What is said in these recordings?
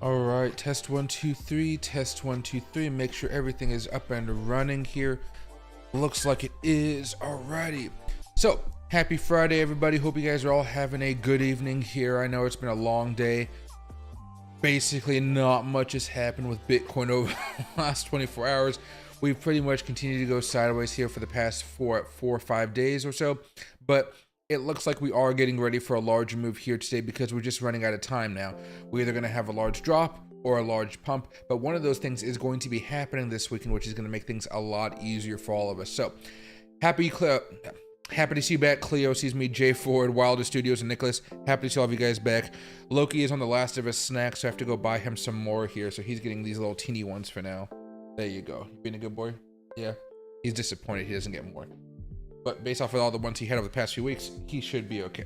All right, test 1 2 3, test 1 2 3. Make sure everything is up and running here. Looks like it is already. So happy Friday, everybody. Hope you guys are all having a good evening here. I know it's been a long day. Basically, not much has happened with Bitcoin over the last 24 hours. We've pretty much continued to go sideways here for the past four or 5 days or so, but it looks like we are getting ready for a larger move here today because we're just running out of time now. We're either going to have a large drop or a large pump, but one of those things is going to be happening this weekend, which is going to make things a lot easier for all of us. So happy to see you back. Cleo sees me, Jay Ford, Wilder Studios, and Nicholas. Happy to see all of you guys back. Loki is on the last of his snacks, so I have to go buy him some more here. So he's getting these little teeny ones for now. There you go. You being a good boy? Yeah. He's disappointed he doesn't get more. But based off of all the ones he had over the past few weeks, he should be okay.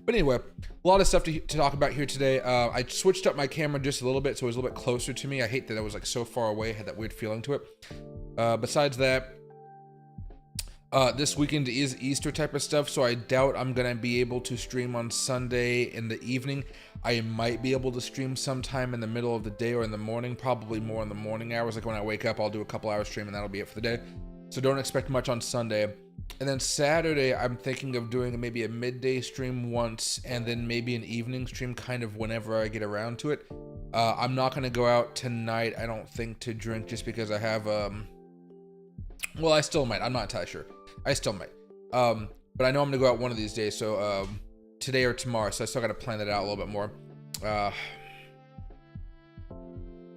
But anyway, a lot of stuff to talk about here today. I switched up my camera just a little bit, so it was a little bit closer to me. I hate that I was like so far away, had that weird feeling to it. Besides that, this weekend is Easter type of stuff, so I doubt I'm gonna be able to stream on Sunday in the evening. I might be able to stream sometime in the middle of the day or in the morning, probably more in the morning hours. Like when I wake up, I'll do a couple hours stream and that'll be it for the day. So don't expect much on Sunday. And then Saturday, I'm thinking of doing maybe a midday stream once and then maybe an evening stream kind of whenever I get around to it. I'm not gonna go out tonight, I don't think, to drink just because I have, well, I still might, I'm not entirely sure. I still might. But I know I'm gonna go out one of these days, so today or tomorrow, so I still gotta plan that out a little bit more.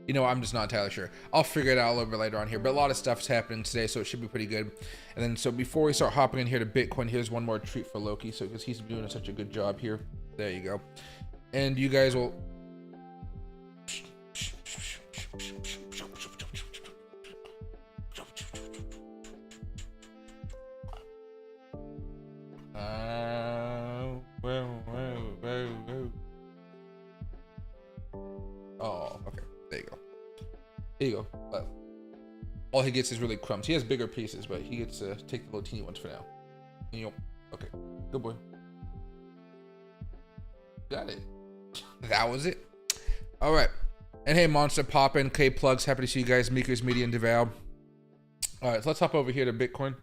You know, I'm just not entirely sure. I'll figure it out a little bit later on here, but a lot of stuff's happening today, so it should be pretty good. And then, so before we start hopping in here to Bitcoin, here's one more treat for Loki, so because he's doing such a good job here. There you go. And you guys will... Oh, okay. There you go. Here you go. All he gets is really crumbs. He has bigger pieces, but he gets to take the little teeny ones for now. Okay. Good boy. Got it. That was it. All right. And hey, Monster Poppin', K Plugs, happy to see you guys. Meekers Media and Devow. All right, so let's hop over here to Bitcoin.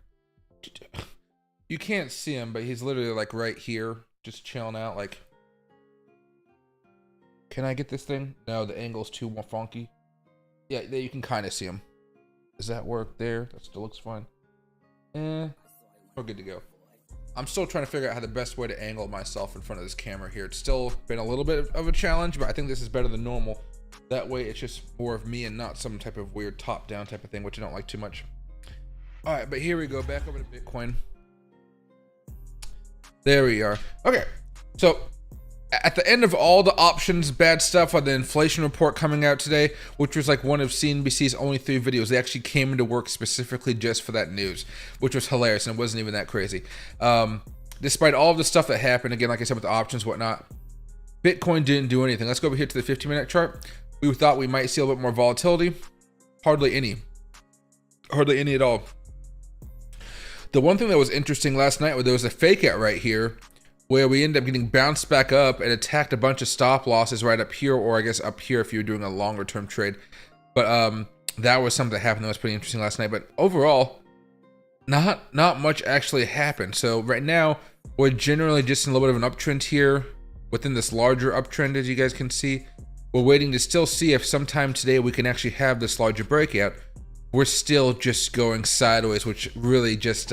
You can't see him, but he's literally like right here, just chilling out. Like, can I get this thing? No, the angle's too funky. Yeah, there you can kind of see him. Does that work there? That still looks fine. We're good to go. I'm still trying to figure out how the best way to angle myself in front of this camera here. It's still been a little bit of a challenge, but I think this is better than normal. That way it's just more of me and not some type of weird top-down type of thing, which I don't like too much. All right, but here we go, back over to Bitcoin. There we are. Okay, so at the end of all the options bad stuff on the inflation report coming out today, which was like one of CNBC's only 3 videos, they actually came into work specifically just for that news, which was hilarious, and it wasn't even that crazy. Despite all of the stuff that happened, again, like I said, with the options, whatnot, Bitcoin didn't do anything. Let's go over here to the 50-minute chart. We thought we might see a little bit more volatility. Hardly any at all. The one thing that was interesting last night, there was a fake out right here where we ended up getting bounced back up and attacked a bunch of stop losses right up here, or I guess up here if you're doing a longer term trade. But that was something that happened that was pretty interesting last night. But overall, not much actually happened. So right now, we're generally just in a little bit of an uptrend here within this larger uptrend, as you guys can see. We're waiting to still see if sometime today we can actually have this larger breakout. We're still just going sideways, which really just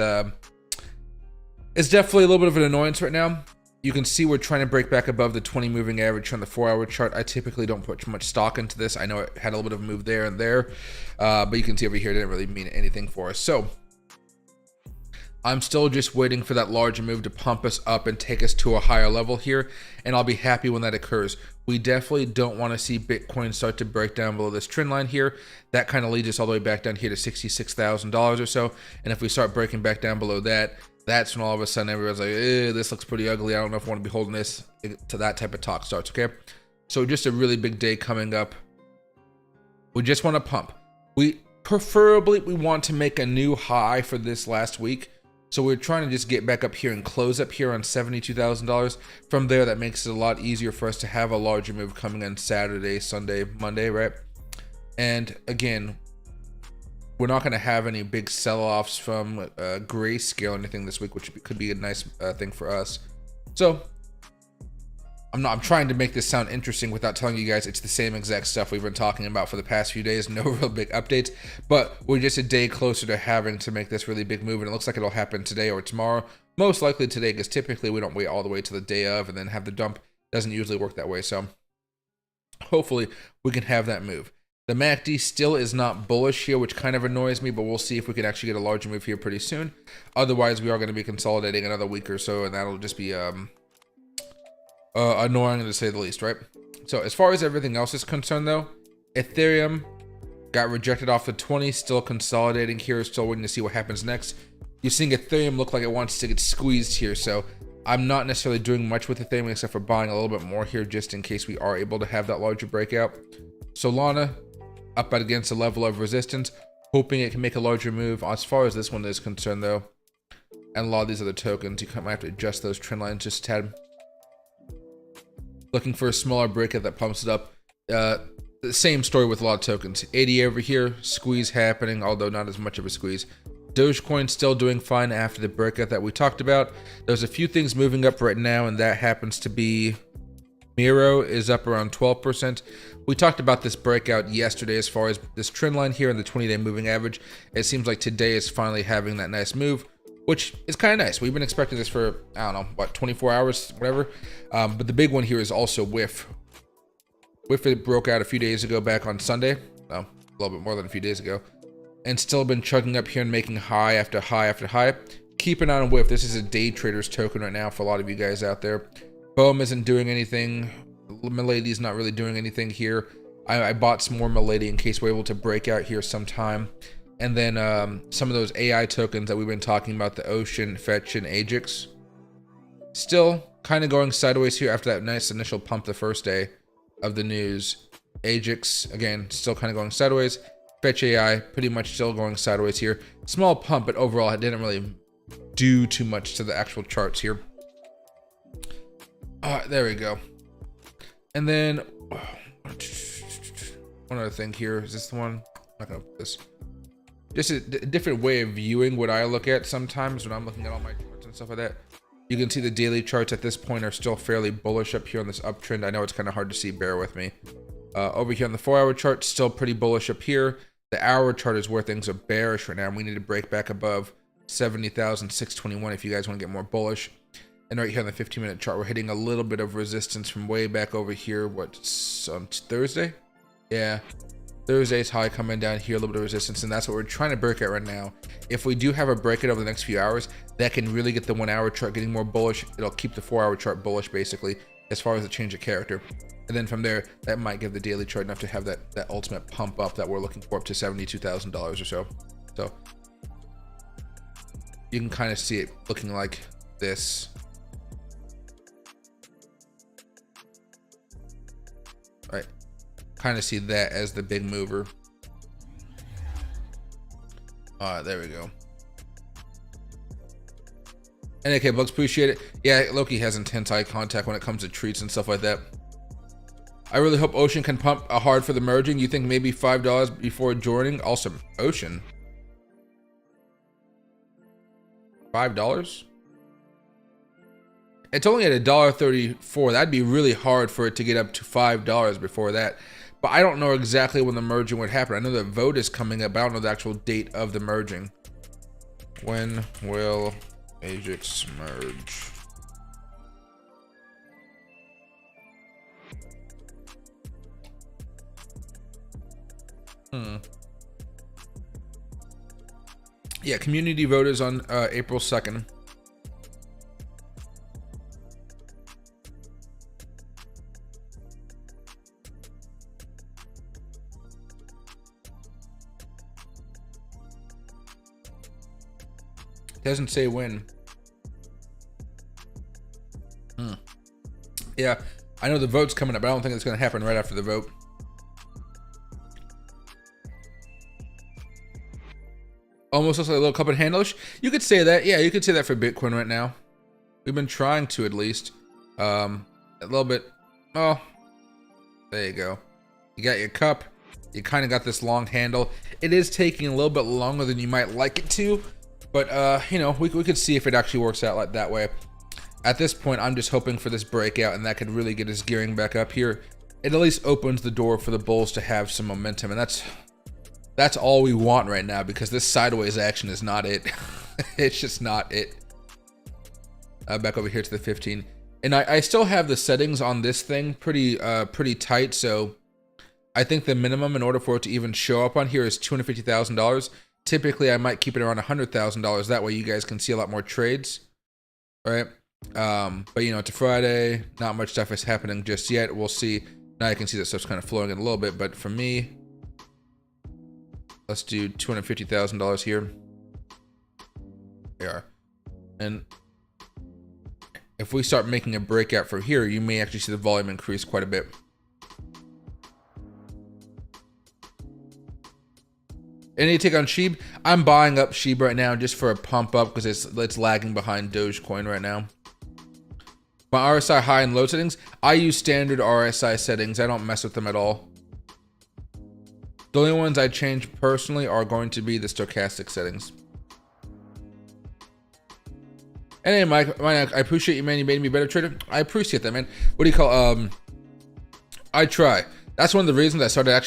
is definitely a little bit of an annoyance right now. You can see we're trying to break back above the 20 moving average on the 4-hour chart. I typically don't put too much stock into this. I know it had a little bit of a move there and there, but you can see over here it didn't really mean anything for us. So I'm still just waiting for that larger move to pump us up and take us to a higher level here, and I'll be happy when that occurs. We definitely don't want to see Bitcoin start to break down below this trend line here. That kind of leads us all the way back down here to $66,000 or so. And if we start breaking back down below that, that's when all of a sudden everyone's like, this looks pretty ugly. I don't know if I want to be holding this, to that type of talk starts, okay? So just a really big day coming up. We just want to pump. Preferably we want to make a new high for this last week. So we're trying to just get back up here and close up here on $72,000. From there, that makes it a lot easier for us to have a larger move coming in Saturday, Sunday, Monday, right? And again, we're not going to have any big sell-offs from Grayscale or anything this week, which could be a nice thing for us. So I'm trying to make this sound interesting without telling you guys it's the same exact stuff we've been talking about for the past few days. No real big updates, but we're just a day closer to having to make this really big move, and it looks like it'll happen today or tomorrow. Most likely today, because typically we don't wait all the way to the day of and then have the dump. Doesn't usually work that way, so hopefully we can have that move. The MACD still is not bullish here, which kind of annoys me, but we'll see if we can actually get a larger move here pretty soon. Otherwise, we are going to be consolidating another week or so, and that'll just be annoying to say the least, right? So as far as everything else is concerned, though, Ethereum got rejected off the 20, still consolidating here, still waiting to see what happens next. You're seeing Ethereum look like it wants to get squeezed here, so I'm not necessarily doing much with Ethereum except for buying a little bit more here just in case we are able to have that larger breakout. Solana up against a level of resistance, hoping it can make a larger move. As far as this one is concerned, though, and a lot of these other tokens, you might have to adjust those trend lines just a tad. Looking for a smaller breakout that pumps it up. The same story with a lot of tokens. 80 over here, squeeze happening, although not as much of a squeeze. Dogecoin still doing fine after the breakout that we talked about. There's a few things moving up right now, and that happens to be Miro is up around 12%. We talked about this breakout yesterday as far as this trend line here in the 20-day moving average. It seems like today is finally having that nice move, which is kind of nice. We've been expecting this for, I don't know, what, 24 hours, whatever. But the big one here is also WIF. WIF it broke out a few days ago back on Sunday. Well, a little bit more than a few days ago. And still been chugging up here and making high after high after high. Keep an eye on WIF. This is a day trader's token right now for a lot of you guys out there. Bohm isn't doing anything. Milady's not really doing anything here. I bought some more Milady in case we're able to break out here sometime. And then some of those AI tokens that we've been talking about, the Ocean, Fetch, and Ajax. Still kind of going sideways here after that nice initial pump the first day of the news. Ajax, again, still kind of going sideways. Fetch AI, pretty much still going sideways here. Small pump, but overall it didn't really do too much to the actual charts here. There we go. And then one other thing here. Is this the one? I'm not gonna put this. Just a different way of viewing what I look at sometimes when I'm looking at all my charts and stuff like that. You can see the daily charts at this point are still fairly bullish up here on this uptrend. I know it's kind of hard to see, bear with me. Over here on the 4-hour chart, still pretty bullish up here. The hour chart is where things are bearish right now. We need to break back above 70,621 if you guys want to get more bullish. And right here on the 15-minute chart, we're hitting a little bit of resistance from way back over here. What's on Thursday? Yeah. Thursday's high coming down here, a little bit of resistance, and that's what we're trying to break out right now. If we do have a breakout over the next few hours, that can really get the 1-hour chart getting more bullish. It'll keep the 4-hour chart bullish, basically, as far as the change of character. And then from there, that might give the daily chart enough to have that ultimate pump up that we're looking for, up to $72,000 or so. So you can kind of see it looking like this. Right, kind of see that as the big mover. There we go. And okay, Bugs, appreciate it. Yeah, Loki has intense eye contact when it comes to treats and stuff like that. I really hope Ocean can pump hard for the merging. You think maybe $5 before joining? Also, Ocean. $5? It's only at $1.34. That'd be really hard for it to get up to $5 before that. But I don't know exactly when the merging would happen. I know the vote is coming up. I don't know the actual date of the merging. When will Ajax merge? Yeah, community vote is on April 2nd. Doesn't say when. Yeah, I know the vote's coming up, but I don't think it's going to happen right after the vote. Almost looks like a little cup and handle-ish. You could say that. Yeah, you could say that for Bitcoin right now. We've been trying to, at least. A little bit. Oh, there you go. You got your cup. You kind of got this long handle. It is taking a little bit longer than you might like it to, but you know, we could see if it actually works out like that way. At this point, I'm just hoping for this breakout, and that could really get us gearing back up here. It at least opens the door for the bulls to have some momentum, and that's all we want right now, because this sideways action is not it. It's just not it. Back over here to the 15, and I still have the settings on this thing pretty tight, so I think the minimum in order for it to even show up on here is $250,000. Typically, I might keep it around $100,000. That way, you guys can see a lot more trades, right? But you know, it's a Friday. Not much stuff is happening just yet. We'll see. Now you can see that stuff's kind of flowing in a little bit. But for me, let's do $250,000 here. There we are. And if we start making a breakout from here, you may actually see the volume increase quite a bit. Any take on Shiba? I'm buying up Shiba right now just for a pump up, because it's lagging behind Dogecoin right now. My RSI high and low settings, I use standard RSI settings. I don't mess with them at all. The only ones I change personally are going to be the stochastic settings. Anyway, Mike, I appreciate you, man. You made me a better trader. I appreciate that, man. What do you call, I try. That's one of the reasons I started I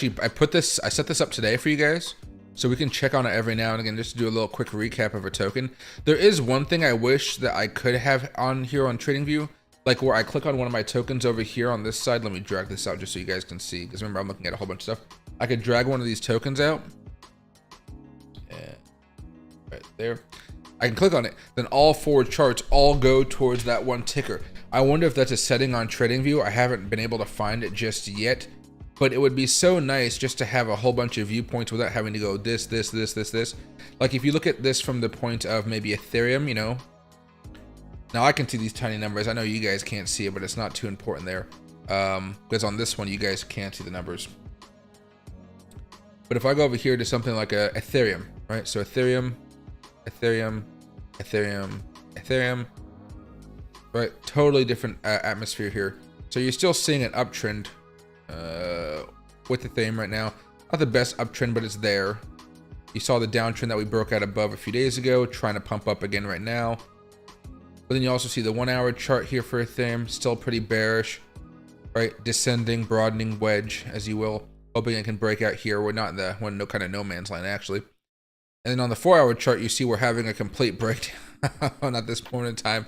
set this up today for you guys, so we can check on it every now and again, just to do a little quick recap of a token. There is one thing I wish that I could have on here on TradingView, like where I click on one of my tokens over here on this side. Let me drag this out just so you guys can see, because remember, I'm looking at a whole bunch of stuff. I could drag one of these tokens out. Yeah, right there. I can click on it, then all four charts all go towards that one ticker. I wonder if that's a setting on TradingView. I haven't been able to find it just yet, but it would be so nice just to have a whole bunch of viewpoints without having to go this. Like if you look at this from the point of maybe Ethereum, you know. Now I can see these tiny numbers. I know you guys can't see it, but it's not too important there. Because on this one, you guys can't see the numbers. But if I go over here to something like a Ethereum, right? So Ethereum, right? Totally different atmosphere here. So you're still seeing an uptrend with Ethereum right now. Not the best uptrend, but it's there. You saw the downtrend that we broke out above a few days ago, trying to pump up again right now. But then you also see the 1 hour chart here for Ethereum, still pretty bearish, right? Descending, broadening wedge, as you will. Hoping it can break out here. We're not in the no kind of no man's land, actually. And then on the 4 hour chart, you see we're having a complete breakdown at this point in time,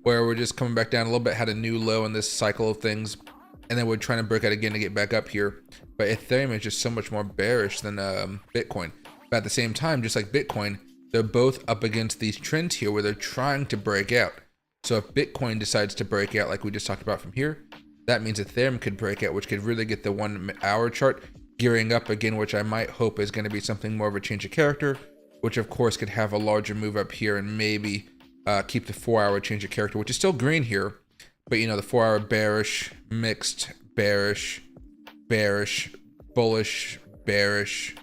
where we're just coming back down a little bit, had a new low in this cycle of things, and then we're trying to break out again to get back up here. But Ethereum is just so much more bearish than Bitcoin. But at the same time, just like Bitcoin, they're both up against these trends here where they're trying to break out. So if Bitcoin decides to break out like we just talked about from here, that means Ethereum could break out, which could really get the 1 hour chart gearing up again, which I might hope is going to be something more of a change of character, which of course could have a larger move up here and maybe keep the 4 hour change of character, which is still green here. But you know, the 4 hour bearish, mixed, bearish, bearish, bullish, bearish,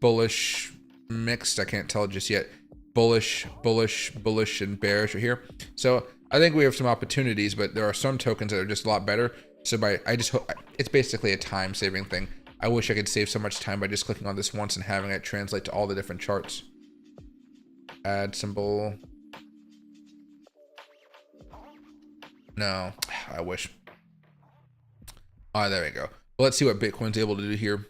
bullish, mixed, I can't tell just yet. Bullish, bullish, bullish, and bearish right here. So I think we have some opportunities, but there are some tokens that are just a lot better. So I just hope it's basically a time saving thing. I wish I could save so much time by just clicking on this once and having it translate to all the different charts. Add symbol. No, I wish. All right, there we go. Well, let's see what Bitcoin's able to do here.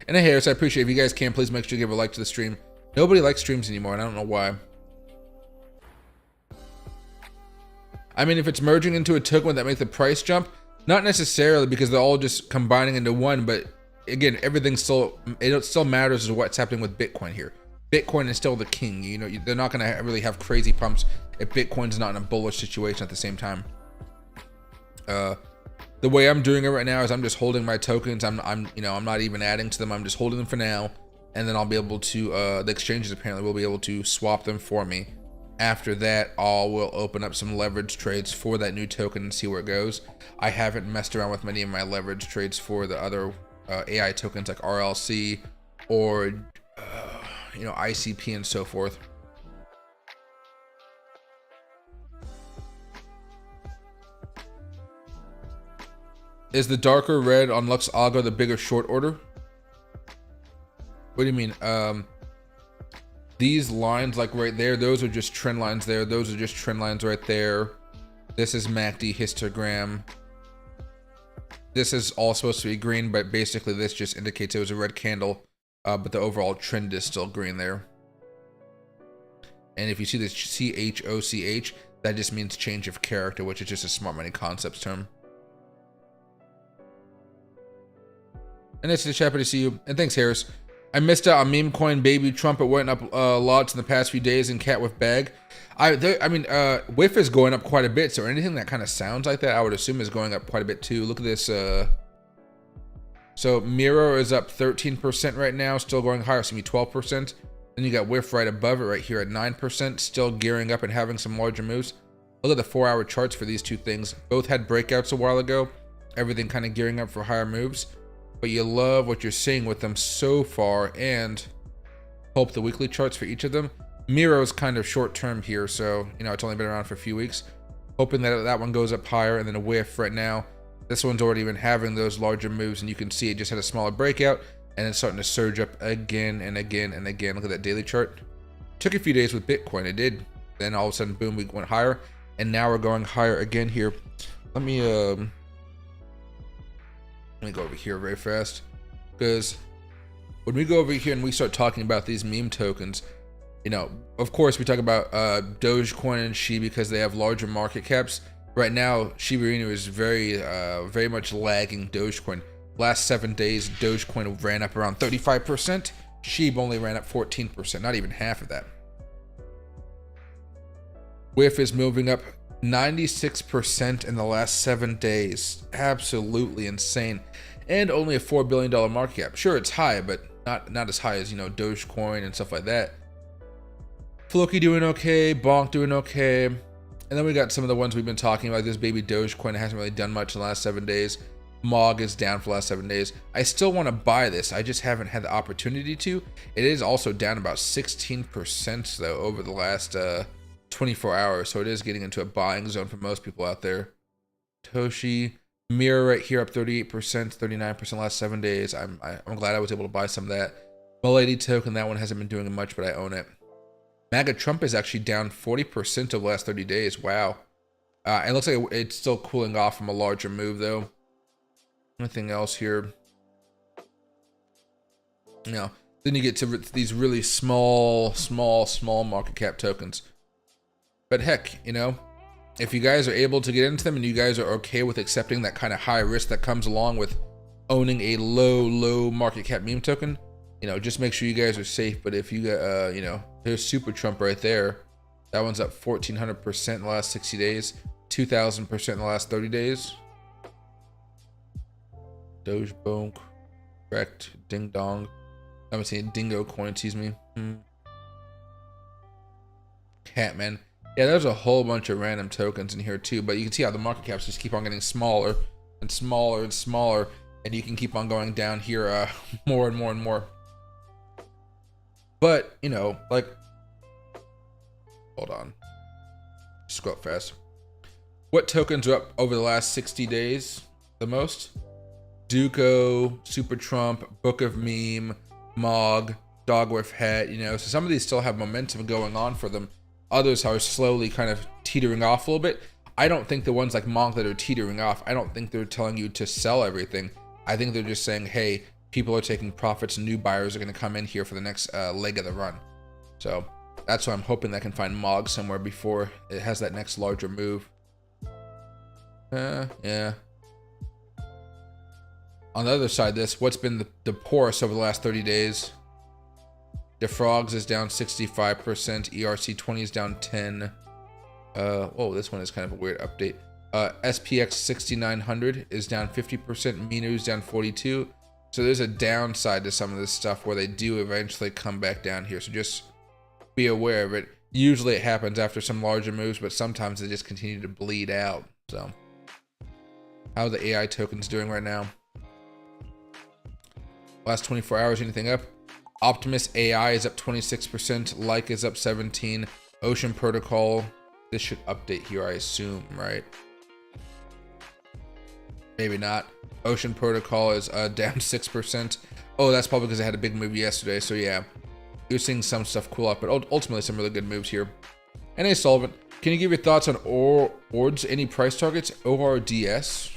And hey, Harris, I appreciate it. If you guys can, please make sure you give a like to the stream. Nobody likes streams anymore, and I don't know why. I mean, if it's merging into a token that makes the price jump, not necessarily, because they're all just combining into one, but again, everything's still, it still matters is what's happening with Bitcoin here. Bitcoin is still the king. You know, they're not going to really have crazy pumps if Bitcoin's not in a bullish situation at the same time. The way I'm doing it right now is I'm just holding my tokens. I'm not even adding to them. I'm just holding them for now, and then I'll be able to. The exchanges apparently will be able to swap them for me. After that, we'll open up some leverage trades for that new token and see where it goes. I haven't messed around with many of my leverage trades for the other AI tokens like RLC or ICP and so forth. Is the darker red on Lux Algo the bigger short order? What do you mean? These lines like right there, those are just trend lines there. Those are just trend lines right there. This is MACD histogram. This is all supposed to be green, but basically this just indicates it was a red candle, but the overall trend is still green there. And if you see this CHOCH, that just means change of character, which is just a smart money concepts term. And it's just happy to see you. And thanks, Harris. I missed out on meme coin baby Trump. It went up lots in the past few days in cat with bag. WIF is going up quite a bit. So anything that kind of sounds like that, I would assume is going up quite a bit too. Look at this. So Miro is up 13% right now, still going higher. So 12%. Then you got WIF right above it right here at 9%, still gearing up and having some larger moves. Look at the 4-hour charts for these two things. Both had breakouts a while ago. Everything kind of gearing up for higher moves. But you love what you're seeing with them so far, and hope the weekly charts for each of them. Miro's kind of short term here, so it's only been around for a few weeks. Hoping that that one goes up higher, and then a whiff right now. This one's already been having those larger moves, and you can see it just had a smaller breakout, and it's starting to surge up again and again and again. Look at that daily chart. Took a few days with Bitcoin, it did. Then all of a sudden, boom, we went higher, and now we're going higher again here. Let me go over here very fast, because when we go over here and we start talking about these meme tokens, of course we talk about Dogecoin and Shiba because they have larger market caps. Right now, Shiba Inu is very much lagging Dogecoin. Last 7 days, Dogecoin ran up around 35%. Shiba only ran up 14%, not even half of that. WIF is moving up 96% in the last 7 days. Absolutely insane. And only a $4 billion market cap. Sure, it's high, but not as high as Dogecoin and stuff like that. Floki doing okay, Bonk doing okay. And then we got some of the ones we've been talking about. This baby Dogecoin hasn't really done much in the last 7 days. MOG is down for the last 7 days. I still want to buy this. I just haven't had the opportunity to. It is also down about 16% though over the last 24 hours, so it is getting into a buying zone for most people out there. Toshi, Mirror right here up 38%, 39% last 7 days. I'm glad I was able to buy some of that. Milady token, that one hasn't been doing much, but I own it. MAGA Trump is actually down 40% over the last 30 days. Wow. It looks like it's still cooling off from a larger move though. Anything else here? Then you get to these really small market cap tokens. But heck, if you guys are able to get into them and you guys are okay with accepting that kind of high risk that comes along with owning a low market cap meme token, just make sure you guys are safe. But if you got, there's Super Trump right there. That one's up 1,400% in the last 60 days, 2,000% in the last 30 days. Doge Bonk, correct, Ding Dong. I'm saying Dingo Coin, excuse me. Catman. Yeah, there's a whole bunch of random tokens in here too, but you can see how the market caps just keep on getting smaller and smaller and smaller, and you can keep on going down here more and more and more. But, hold on. Just go up fast. What tokens are up over the last 60 days the most? Duco, Super Trump, Book of Meme, MOG, Dogwolf Hat, so some of these still have momentum going on for them. Others are slowly kind of teetering off a little bit. I don't think the ones like MOG that are teetering off, I don't think they're telling you to sell everything. I think they're just saying, hey, people are taking profits and new buyers are going to come in here for the next leg of the run. So that's why I'm hoping that I can find MOG somewhere before it has that next larger move. Yeah. On the other side of this, what's been the poorest over the last 30 days? DeFrogs is down 65%. ERC20 is down 10. Oh, this one is kind of a weird update. SPX 6900 is down 50%. Minu is down 42. So there's a downside to some of this stuff where they do eventually come back down here. So just be aware of it. Usually it happens after some larger moves, but sometimes they just continue to bleed out. So how are the AI tokens doing right now? Last 24 hours, anything up? Optimus AI is up 26%. Like is up 17. Ocean Protocol, this should update here, I assume, right? Maybe not. Ocean Protocol is down 6%. Oh, that's probably because I had a big move yesterday. So yeah, you're seeing some stuff cool up, but ultimately some really good moves here. NA Solvent, can you give your thoughts on ORDS? Any price targets? ORDS.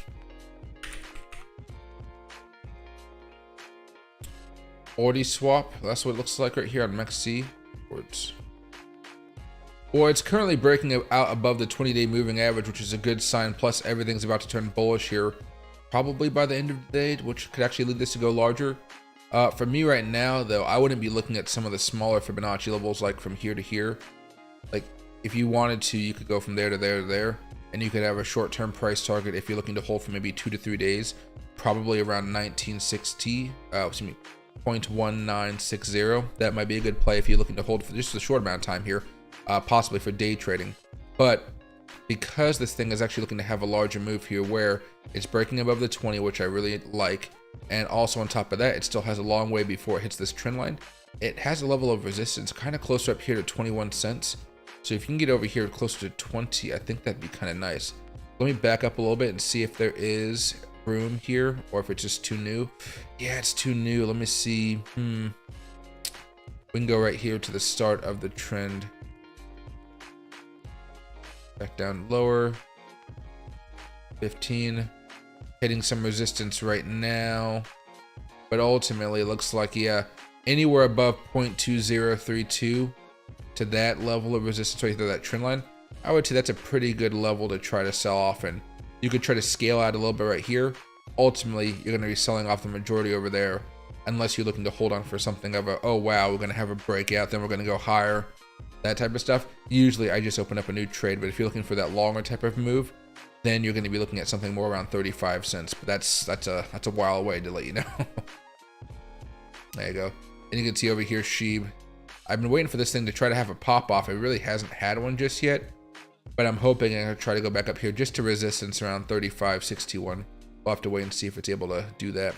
ORDI swap. That's what it looks like right here on MEXC. ORDS. Well, it's currently breaking out above the 20-day moving average, which is a good sign. Plus, everything's about to turn bullish here, probably by the end of the day, which could actually lead this to go larger. For me right now, though, I wouldn't be looking at some of the smaller Fibonacci levels, like from here to here. Like, if you wanted to, you could go from there to there to there, and you could have a short-term price target if you're looking to hold for maybe 2 to 3 days, probably around 1960. Excuse me, 0.1960. That might be a good play if you're looking to hold for just a short amount of time here. Possibly for day trading. But because this thing is actually looking to have a larger move here where it's breaking above the 20, which I really like, and also on top of that, it still has a long way before it hits this trend line. It has a level of resistance kind of closer up here to 21 cents. So if you can get over here closer to 20, I think that'd be kind of nice. Let me back up a little bit and see if there is room here or if it's just too new. Yeah, it's too new. Let me see. We can go right here to the start of the trend. Back down lower. 15. Hitting some resistance right now. But ultimately, it looks like, yeah, anywhere above 0.2032 to that level of resistance right there, that trend line, I would say that's a pretty good level to try to sell off. And you could try to scale out a little bit right here. Ultimately, you're going to be selling off the majority over there, unless you're looking to hold on for something of a, oh wow, we're going to have a breakout, then we're going to go higher. That type of stuff. Usually I just open up a new trade, but if you're looking for that longer type of move, then you're going to be looking at something more around 35 cents. But that's a while away, to let you know. There you go. And you can see over here, Sheeb. I've been waiting for this thing to try to have a pop off. It really hasn't had one just yet, but I'm hoping I'm going to try to go back up here just to resistance around 35.61. We'll have to wait and see if it's able to do that.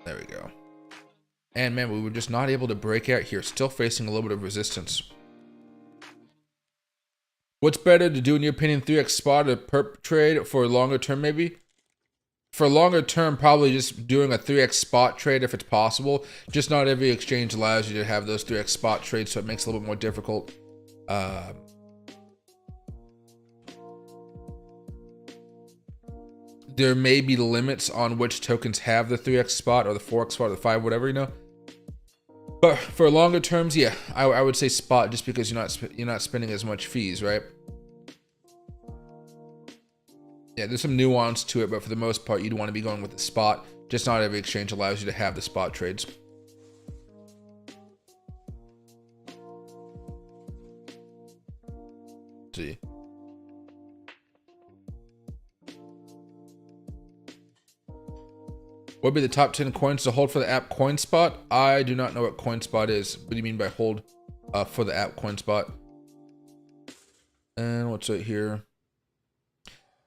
There we go. And man, we were just not able to break out here. Still facing a little bit of resistance. What's better to do in your opinion, 3x spot or perp trade for a longer term maybe? For a longer term, probably just doing a 3x spot trade if it's possible. Just not every exchange allows you to have those 3x spot trades, so it makes it a little bit more difficult. There may be limits on which tokens have the 3x spot or the 4x spot or the 5, whatever, you know. But for longer terms, yeah, I would say spot, just because you're not spending as much fees, right? Yeah, there's some nuance to it, but for the most part, you'd want to be going with the spot. Just not every exchange allows you to have the spot trades. Let's see. What would be the top 10 coins to hold for the app CoinSpot? I do not know what CoinSpot is. What do you mean by hold for the app CoinSpot? And what's right here?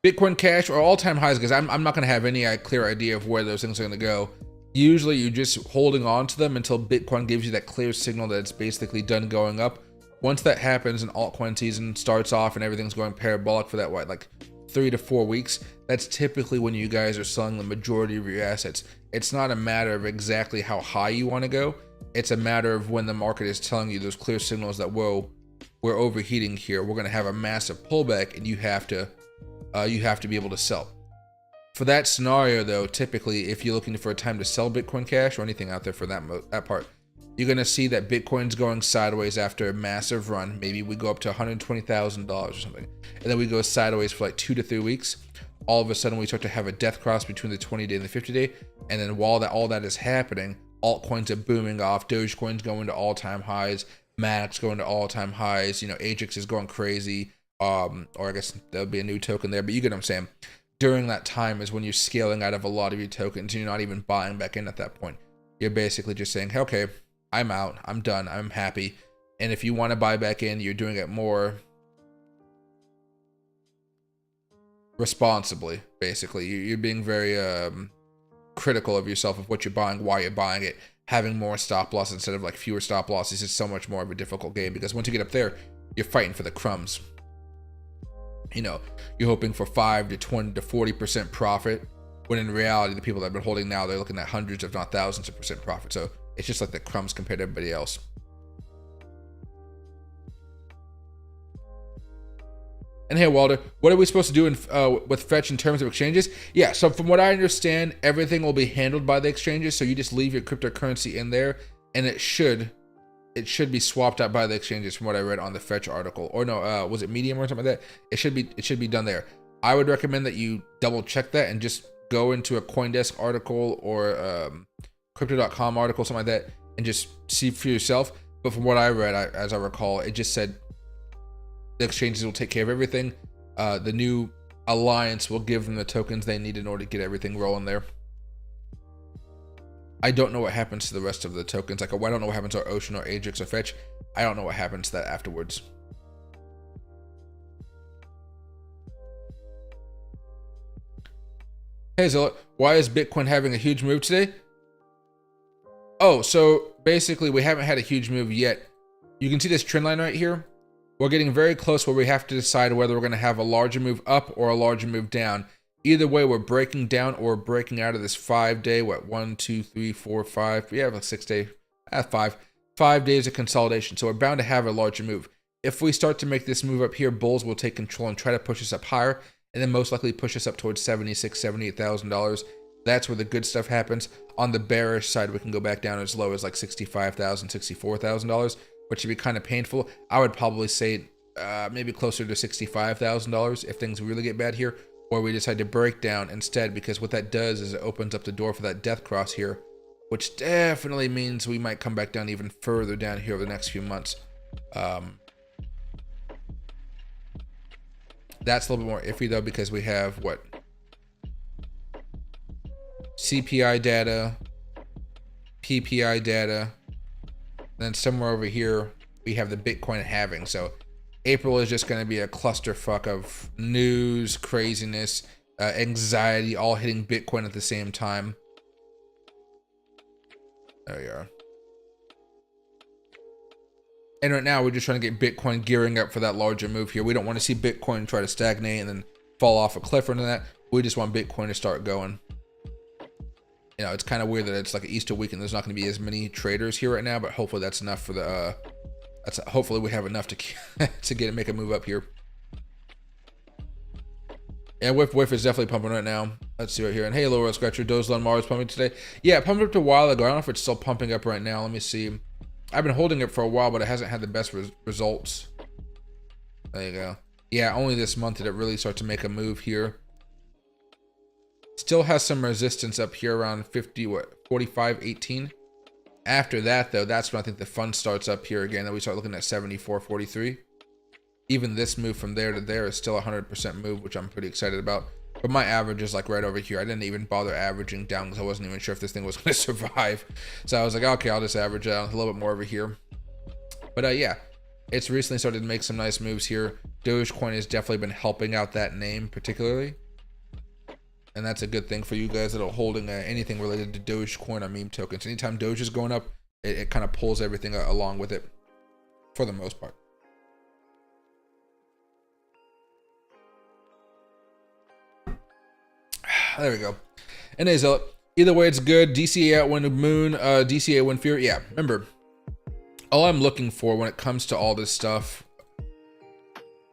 Bitcoin Cash or all-time highs, because I'm not going to have any clear idea of where those things are going to go. Usually you're just holding on to them until Bitcoin gives you that clear signal that it's basically done going up. Once that happens and altcoin season starts off and everything's going parabolic for that, what, like 3 to 4 weeks, that's typically when you guys are selling the majority of your assets. It's not a matter of exactly how high you want to go. It's a matter of when the market is telling you those clear signals that, whoa, we're overheating here. We're going to have a massive pullback, and you have to be able to sell. For that scenario, though, typically, if you're looking for a time to sell Bitcoin Cash or anything out there for that part, you're going to see that Bitcoin's going sideways after a massive run. Maybe we go up to $120,000 or something, and then we go sideways for like 2 to 3 weeks. All of a sudden, we start to have a death cross between the 20-day and the 50-day, and then while all that is happening, altcoins are booming off. Dogecoin's going to all-time highs. Max going to all-time highs. You know, Ajax is going crazy. Or I guess there'll be a new token there, but you get what I'm saying. During that time is when you're scaling out of a lot of your tokens, and you're not even buying back in at that point. You're basically just saying, hey, okay, I'm out, I'm done, I'm happy. And if you want to buy back in, you're doing it more responsibly, basically. You're being very critical of yourself of what you're buying, why you're buying it, having more stop loss instead of like fewer stop losses is so much more of a difficult game, because once you get up there, you're fighting for the crumbs. You know, you're hoping for 5 to 20 to 40% profit, when in reality, the people that have been holding now, they're looking at hundreds, if not thousands of percent profit. So it's just like the crumbs compared to everybody else. And hey, Walter, what are we supposed to do with Fetch in terms of exchanges? Yeah, so from what I understand, everything will be handled by the exchanges. So you just leave your cryptocurrency in there, and it should be swapped out by the exchanges from what I read on the Fetch article. Or no, was it Medium or something like that? It should be done there. I would recommend that you double check that and just go into a CoinDesk article or crypto.com article, something like that, and just see for yourself. But from what I read, as I recall, it just said the exchanges will take care of everything. The new alliance will give them the tokens they need in order to get everything rolling there. I don't know what happens to the rest of the tokens. Like, I don't know what happens to Ocean or Ajax or Fetch. I don't know what happens to that afterwards. Hey, Zilla, why is Bitcoin having a huge move today? Oh, so basically we haven't had a huge move yet. You can see this trend line right here. We're getting very close where we have to decide whether we're going to have a larger move up or a larger move down. Either way, we're breaking down or breaking out of this 5-day, what, 1, 2, 3, 4, 5. We have a 6-day, 5 days of consolidation. So we're bound to have a larger move. If we start to make this move up here, bulls will take control and try to push us up higher, and then most likely push us up towards $76,000, $78,000. That's where the good stuff happens. On the bearish side, we can go back down as low as like $65,000, $64,000, which would be kind of painful. I would probably say maybe closer to $65,000 if things really get bad here, or we decide to break down instead, because what that does is it opens up the door for that death cross here, which definitely means we might come back down even further down here over the next few months. That's a little bit more iffy though, because we have what? CPI data, PPI data, then somewhere over here we have the Bitcoin halving. So April is just going to be a clusterfuck of news, craziness, anxiety, all hitting Bitcoin at the same time. There we are. And right now we're just trying to get Bitcoin gearing up for that larger move here. We don't want to see Bitcoin try to stagnate and then fall off a cliff or anything like that. We just want Bitcoin to start going. You know, it's kind of weird that it's like an Easter weekend. There's not going to be as many traders here right now, but hopefully that's enough for the. Hopefully we have enough to make a move up here. And Whiff is definitely pumping right now. Let's see right here. And hey, Laura Scratcher, Dozlon Mars pumping today. Yeah, it pumped up a while ago. I don't know if it's still pumping up right now. Let me see. I've been holding it for a while, but it hasn't had the best results. There you go. Yeah, only this month did it really start to make a move here. Still has some resistance up here around 45.18. After that, though, that's when I think the fun starts up here again. Then we start looking at 74.43. Even this move from there to there is still a 100% move, which I'm pretty excited about. But my average is like right over here. I didn't even bother averaging down because I wasn't even sure if this thing was going to survive. So I was like, okay, I'll just average out a little bit more over here. But yeah, it's recently started to make some nice moves here. Dogecoin has definitely been helping out that name particularly. And that's a good thing for you guys that are holding anything related to Dogecoin or meme tokens. Anytime Doge is going up, it kind of pulls everything along with it for the most part. There we go. And either way, it's good. DCA out when moon, DCA when fear. Yeah, remember, all I'm looking for when it comes to all this stuff.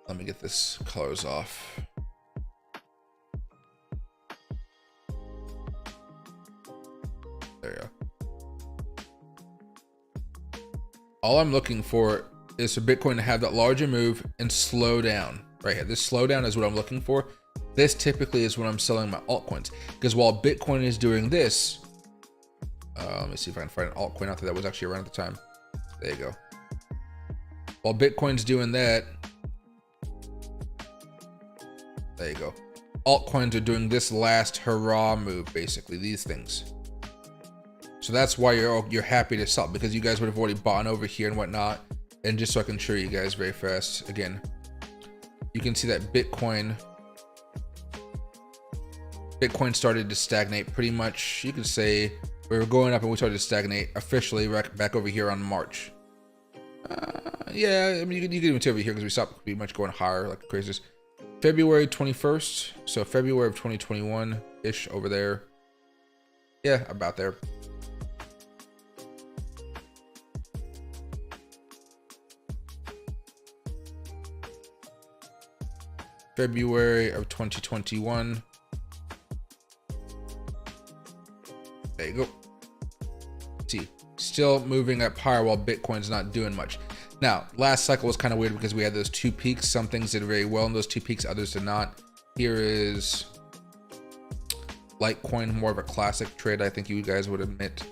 Let me get this colors off. There you go. All I'm looking for is for Bitcoin to have that larger move and slow down right here. This slowdown is what I'm looking for. This typically is when I'm selling my altcoins, because while Bitcoin is doing this, let me see if I can find an altcoin out there that was actually around at the time. There you go. While Bitcoin's doing that, there you go. Altcoins are doing this last hurrah move, basically these things. So that's why you're happy to sell, because you guys would have already bought over here and whatnot. And just so I can show you guys very fast, again, you can see that Bitcoin Bitcoin started to stagnate pretty much. You could say we were going up and we started to stagnate officially back over here on March. Yeah, I mean, you can even see over here because we stopped pretty much going higher like crazy. February 21st, so February of 2021-ish over there. Yeah, about there. February of 2021. There you go. See, still moving up higher while Bitcoin's not doing much. Now, last cycle was kind of weird because we had those two peaks. Some things did very well in those two peaks, others did not. Here is Litecoin, more of a classic trade, I think you guys would admit.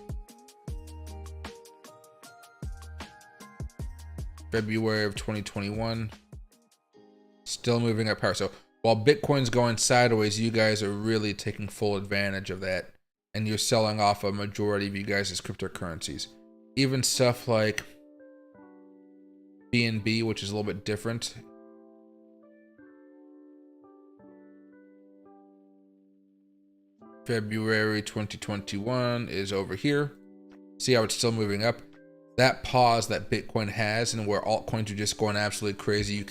February of 2021. Still moving up higher. So while Bitcoin's going sideways, you guys are really taking full advantage of that. And you're selling off a majority of you guys' cryptocurrencies. Even stuff like BNB, which is a little bit different. February 2021 is over here. See how it's still moving up? That pause that Bitcoin has, and where altcoins are just going absolutely crazy.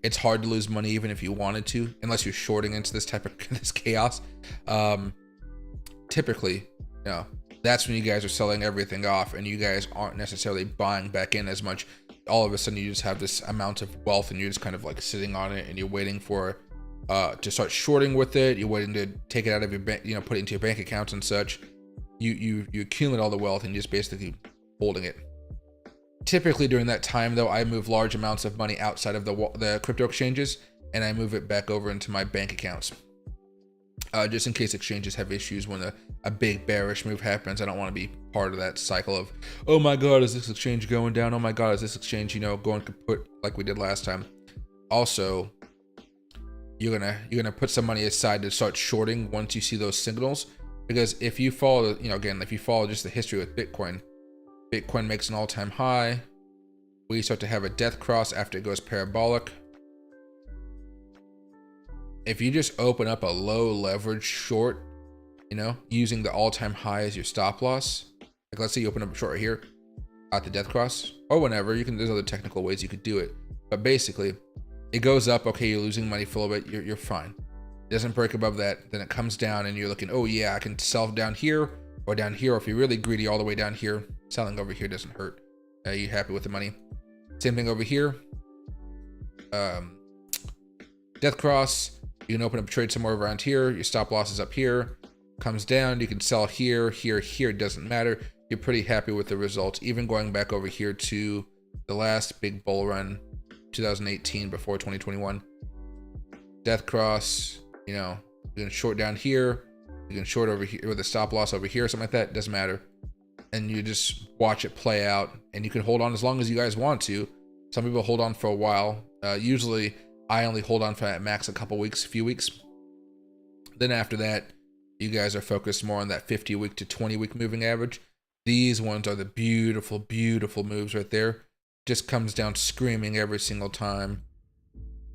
It's hard to lose money even if you wanted to, unless you're shorting into this type of this chaos. Typically, that's when you guys are selling everything off and you guys aren't necessarily buying back in as much. All of a sudden you just have this amount of wealth and you're just kind of like sitting on it and you're waiting for to start shorting with it. You're waiting to take it out of your bank, put it into your bank accounts and such. You accumulate all the wealth and you're just basically holding it. Typically during that time though, I move large amounts of money outside of the crypto exchanges and I move it back over into my bank accounts. Just in case exchanges have issues when a big bearish move happens. I don't want to be part of that cycle of, oh my god, is this exchange going down? Oh my god, is this exchange going kaput like we did last time? Also, you're gonna put some money aside to start shorting once you see those signals, because if you follow, again, if you follow just the history with Bitcoin makes an all-time high. We start to have a death cross after it goes parabolic. If you just open up a low leverage short, using the all-time high as your stop loss, like let's say you open up a short right here at the death cross or whenever, there's other technical ways you could do it, but basically it goes up. Okay, you're losing money for a little bit, you're fine. It doesn't break above that, then it comes down and you're looking, oh yeah, I can sell down here or down here. Or if you're really greedy, all the way down here, selling over here doesn't hurt. You happy with the money? Same thing over here. Death cross. You can open up a trade somewhere around here. Your stop loss is up here. Comes down. You can sell here, here, here. It doesn't matter. You're pretty happy with the results. Even going back over here to the last big bull run, 2018 before 2021. Death cross. You can short down here. You can short over here with a stop loss over here, something like that. Doesn't matter. And you just watch it play out. And you can hold on as long as you guys want to. Some people hold on for a while. Usually, I only hold on for at max a few weeks. Then after that, you guys are focused more on that 50-week to 20-week moving average. These ones are the beautiful, beautiful moves right there. Just comes down screaming every single time.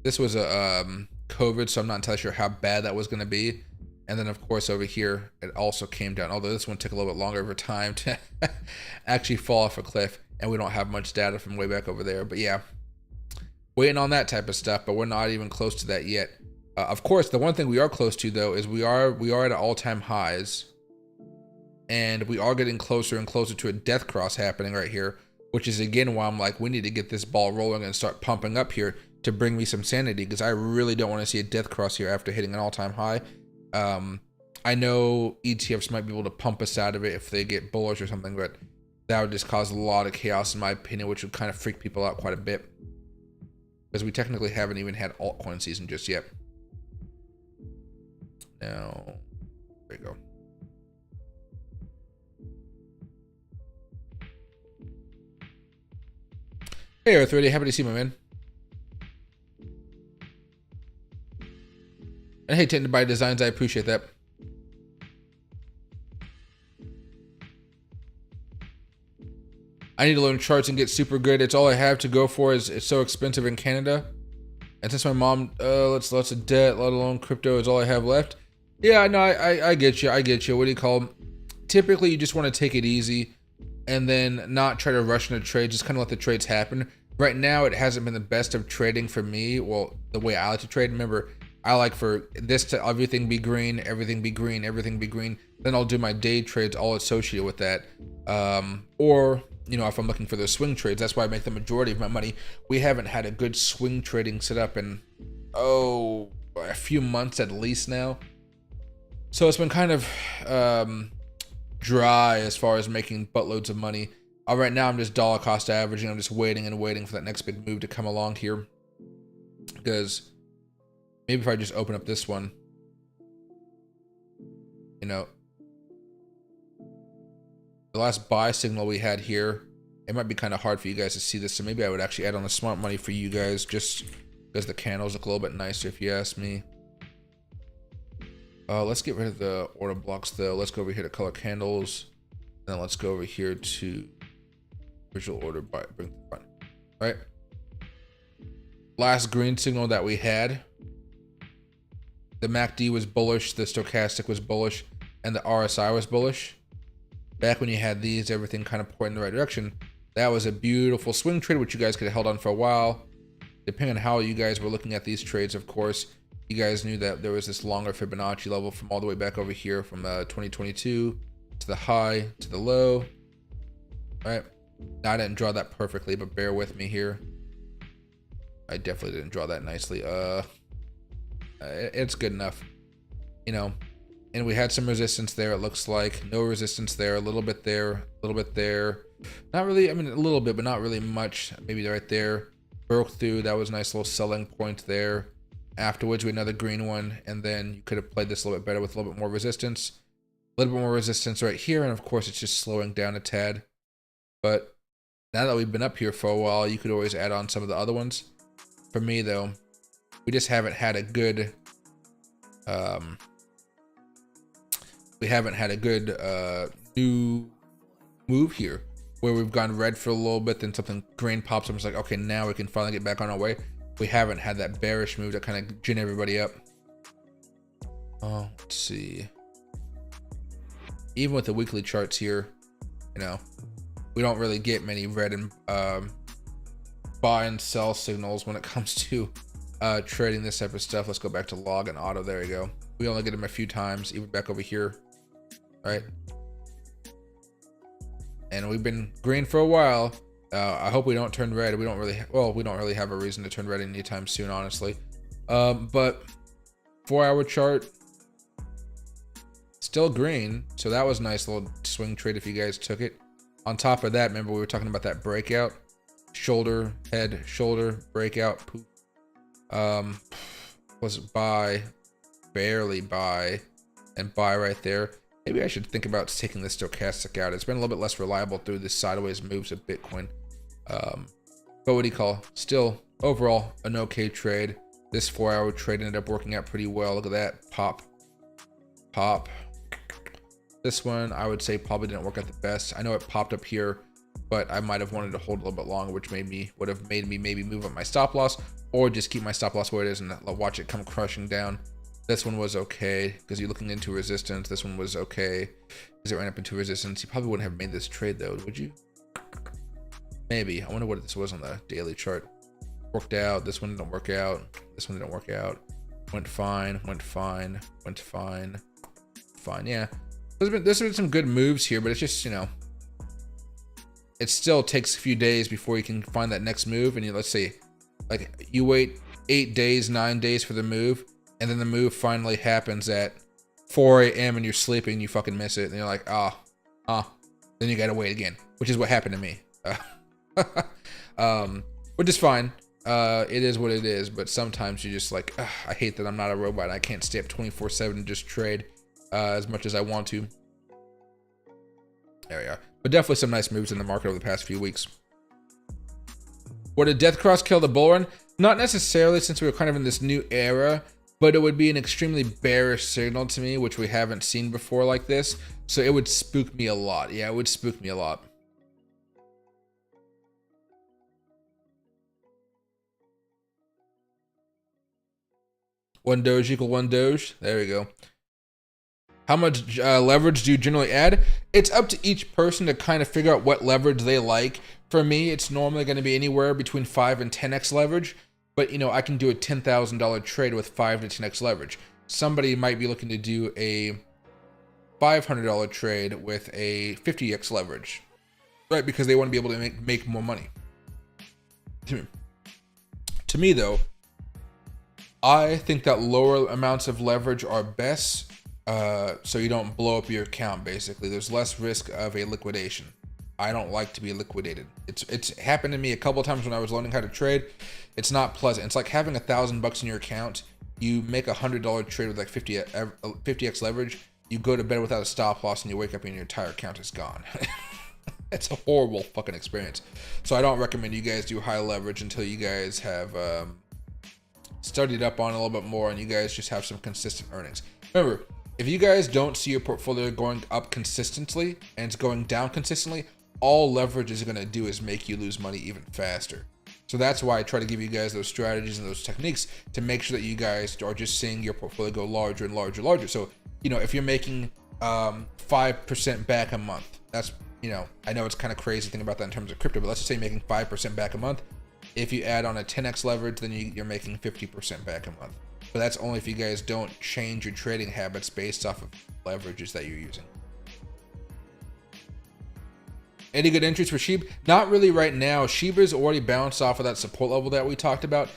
This was a COVID, so I'm not entirely sure how bad that was going to be. And then, of course, over here, it also came down. Although this one took a little bit longer of a time to actually fall off a cliff. And we don't have much data from way back over there. But yeah, waiting on that type of stuff. But we're not even close to that yet. Of course, the one thing we are close to, though, is we are at all-time highs. And we are getting closer and closer to a death cross happening right here. Which is, again, why I'm like, we need to get this ball rolling and start pumping up here to bring me some sanity. Because I really don't want to see a death cross here after hitting an all-time high. I know ETFs might be able to pump us out of it if they get bullish or something, but that would just cause a lot of chaos in my opinion, which would kind of freak people out quite a bit, because we technically haven't even had altcoin season just yet. Now, there you go. Hey Earth30, happy to see you, my man. And hey, Tended by Designs, I appreciate that. I need to learn charts and get super good. It's all I have to go for. It's so expensive in Canada. And since my mom lets of debt, let alone crypto, is all I have left, Yeah, no, I get you. I get you. What do you call 'em? Typically, you just want to take it easy and then not try to rush into trades. Just kind of let the trades happen. Right now, it hasn't been the best of trading for me. Well, the way I like to trade. Remember, I like for this to everything be green, everything be green, everything be green. Then I'll do my day trades all associated with that. Or, you know, if I'm looking for those swing trades, that's why I make the majority of my money. We haven't had a good swing trading setup in, oh, a few months at least now. So it's been kind of dry as far as making buttloads of money. Right now I'm just dollar cost averaging. I'm just waiting and waiting for that next big move to come along here. Because maybe if I just open up this one, you know, the last buy signal we had here, it might be kind of hard for you guys to see this. So maybe I would actually add on the smart money for you guys just because the candles look a little bit nicer if you ask me. Let's get rid of the order blocks though. Let's go over here to color candles. And then let's go over here to visual order by bring to the front. Right? Last green signal that we had, the MACD was bullish, the stochastic was bullish, and the RSI was bullish. Back when you had these, everything kind of pointing in the right direction. That was a beautiful swing trade, which you guys could have held on for a while. Depending on how you guys were looking at these trades, of course, you guys knew that there was this longer Fibonacci level from all the way back over here from 2022 to the high to the low. All right. Now I didn't draw that perfectly, but bear with me here. I definitely didn't draw that nicely. It's good enough, you know. And we had some resistance there. It looks like no resistance there. A little bit there. A little bit there. Not really. I mean, a little bit, but not really much. Maybe right there. Broke through. That was a nice little selling point there. Afterwards, we had another green one, and then you could have played this a little bit better with a little bit more resistance. A little bit more resistance right here, and of course, it's just slowing down a tad. But now that we've been up here for a while, you could always add on some of the other ones. For me, though, we just haven't had a good, new move here, where we've gone red for a little bit, then something green pops up. It's like, okay, now we can finally get back on our way. We haven't had that bearish move that kind of gin everybody up. Oh, let's see. Even with the weekly charts here, you know, we don't really get many red and buy and sell signals when it comes to trading this type of stuff. Let's go back to log and auto. There you go. We only get them a few times, even back over here, right? And we've been green for a while. I hope we don't turn red. We don't really have a reason to turn red anytime soon, honestly. But 4-hour chart, still green. So that was a nice little swing trade if you guys took it. On top of that, remember we were talking about that breakout, shoulder, head, shoulder, breakout, poop. Was it buy, barely buy, and buy right there. Maybe I should think about taking this stochastic out. It's been a little bit less reliable through the sideways moves of Bitcoin. But what do you call? Still, overall, an okay trade. This 4-hour trade ended up working out pretty well. Look at that. Pop. Pop. This one, I would say probably didn't work out the best. I know it popped up here, but I might have wanted to hold a little bit longer, which would have made me maybe move up my stop loss, or just keep my stop loss where it is and watch it come crushing down. This one was okay because you're looking into resistance. This one was okay because it ran up into resistance. You probably wouldn't have made this trade though, would you? Maybe. I wonder what this was on the daily chart. Worked out. This one didn't work out. This one didn't work out. Went fine. Went fine. Went fine. Fine. Yeah. There's been some good moves here, but it's just, you know, it still takes a few days before you can find that next move. And let's see, like you wait 8 days, 9 days for the move, and then the move finally happens at 4 a.m. and you're sleeping and you fucking miss it. And you're like, then you gotta wait again, which is what happened to me. Which is fine. It is what it is, but sometimes you just like, I hate that I'm not a robot. I can't stay up 24/7 and just trade as much as I want to. There we are. But definitely some nice moves in the market over the past few weeks. Would a death cross kill the bull run? Not necessarily, since we were kind of in this new era, but it would be an extremely bearish signal to me, which we haven't seen before like this. So it would spook me a lot. Yeah, it would spook me a lot. One Doge equal one Doge. There we go. How much leverage do you generally add? It's up to each person to kind of figure out what leverage they like. For me, it's normally going to be anywhere between 5 and 10x leverage. But, you know, I can do a $10,000 trade with 5 to 10x leverage. Somebody might be looking to do a $500 trade with a 50x leverage, right? Because they want to be able to make more money. To me, though, I think that lower amounts of leverage are best, so you don't blow up your account. Basically, there's less risk of a liquidation. I don't like to be liquidated. It's happened to me a couple of times when I was learning how to trade. It's not pleasant. It's like having $1,000 in your account. You make $100 trade with like 50x leverage. You go to bed without a stop loss, and you wake up and your entire account is gone. It's a horrible fucking experience. So I don't recommend you guys do high leverage until you guys have studied up on it a little bit more, and you guys just have some consistent earnings. Remember, if you guys don't see your portfolio going up consistently and it's going down consistently, all leverage is going to do is make you lose money even faster. So that's why I try to give you guys those strategies and those techniques to make sure that you guys are just seeing your portfolio go larger and larger and larger. So, you know, if you're making 5% back a month, that's, you know, I know it's kind of crazy to think about that in terms of crypto, but let's just say you're making 5% back a month. If you add on a 10x leverage, then you're making 50% back a month. But that's only if you guys don't change your trading habits based off of leverages that you're using. Any good entries for Shiba? Not really right now. Shiba's already bounced off of that support level that we talked about.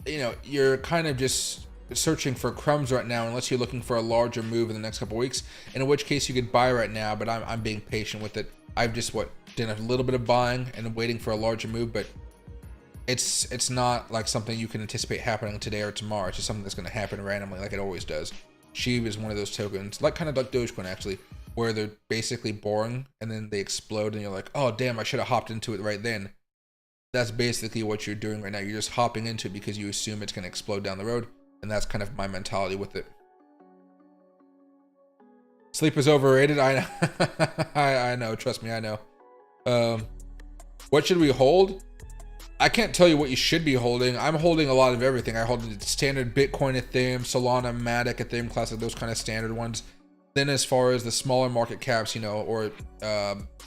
You know, you're kind of just searching for crumbs right now unless you're looking for a larger move in the next couple weeks, in which case you could buy right now, but I'm being patient with it. I've just done a little bit of buying and waiting for a larger move, but it's not like something you can anticipate happening today or tomorrow. It's just something that's going to happen randomly like it always does. Shiba is one of those tokens, like kind of like Dogecoin actually, where they're basically boring and then they explode and you're like, oh damn, I should have hopped into it right then. That's basically what you're doing right now. You're just hopping into it because you assume it's going to explode down the road, and that's kind of my mentality with it. Sleep is overrated. I know. I know. Trust me, I know. What should we hold? I can't tell you what you should be holding. I'm holding a lot of everything. I hold the standard Bitcoin, Ethereum, Solana, Matic, Ethereum Classic, those kind of standard ones. Then as far as the smaller market caps, you know, or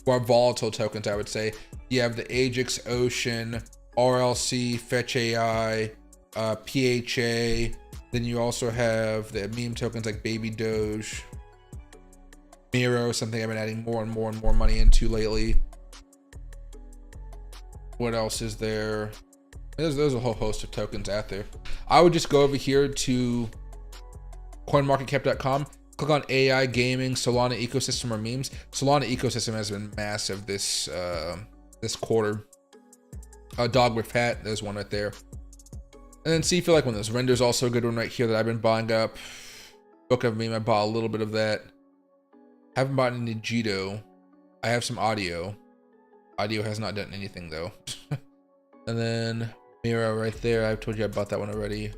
more volatile tokens, I would say, you have the Ajax, Ocean, RLC, Fetch AI, PHA. Then you also have the meme tokens like Baby Doge, Miro, something I've been adding more and more and more money into lately. What else is there? There's a whole host of tokens out there. I would just go over here to coinmarketcap.com, click on AI, gaming, Solana ecosystem, or memes. Solana ecosystem has been massive this quarter. Dog with hat, there's one right there. And then see if you like one of those. Render's also a good one right here that I've been buying up. Book of Meme, I bought a little bit of that. Haven't bought any Jito. I have some audio. Audio has not done anything though. And then Miro right there. I've told you I bought that one already.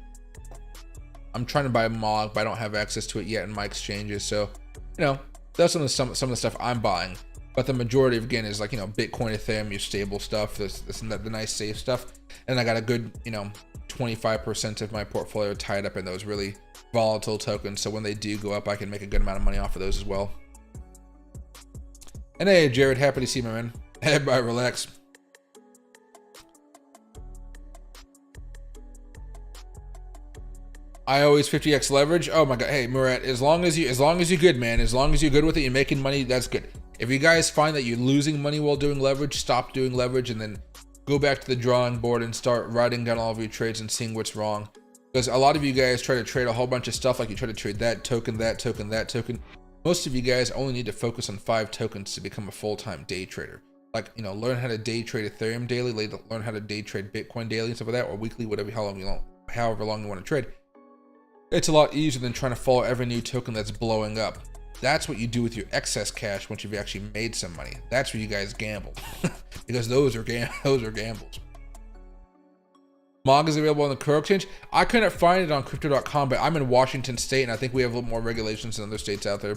I'm trying to buy Mog, but I don't have access to it yet in my exchanges. So, you know, that's some of the stuff I'm buying. But the majority, again, is like, you know, Bitcoin, Ethereum, your stable stuff, the nice safe stuff. And I got a good, you know, 25% of my portfolio tied up in those really volatile tokens. So when they do go up, I can make a good amount of money off of those as well. And hey, Jared, happy to see you, my man. Everybody relax. I always 50x leverage. Oh my god. Hey, Murat, as long as you're good, man. As long as you're good with it, you're making money, that's good. If you guys find that you're losing money while doing leverage, stop doing leverage and then go back to the drawing board and start writing down all of your trades and seeing what's wrong. Because a lot of you guys try to trade a whole bunch of stuff, like you try to trade that token, that token, that token. Most of you guys only need to focus on 5 tokens to become a full-time day trader. Like, you know, learn how to day trade Ethereum daily, learn how to day trade Bitcoin daily and stuff like that, or weekly, however long you want to trade. It's a lot easier than trying to follow every new token that's blowing up. That's what you do with your excess cash once you've actually made some money. That's where you guys gamble. Because those are gambles. Mog is available on the Crow Exchange. I couldn't find it on crypto.com, but I'm in Washington State, and I think we have a little more regulations than other states out there.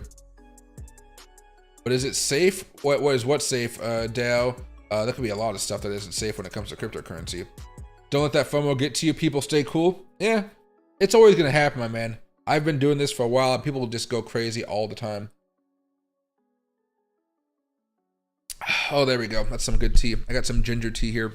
But is it safe? What's safe, DAO? There could be a lot of stuff that isn't safe when it comes to cryptocurrency. Don't let that FOMO get to you. People stay cool. Yeah, it's always going to happen, my man. I've been doing this for a while and people just go crazy all the time. Oh, there we go. That's some good tea. I got some ginger tea here.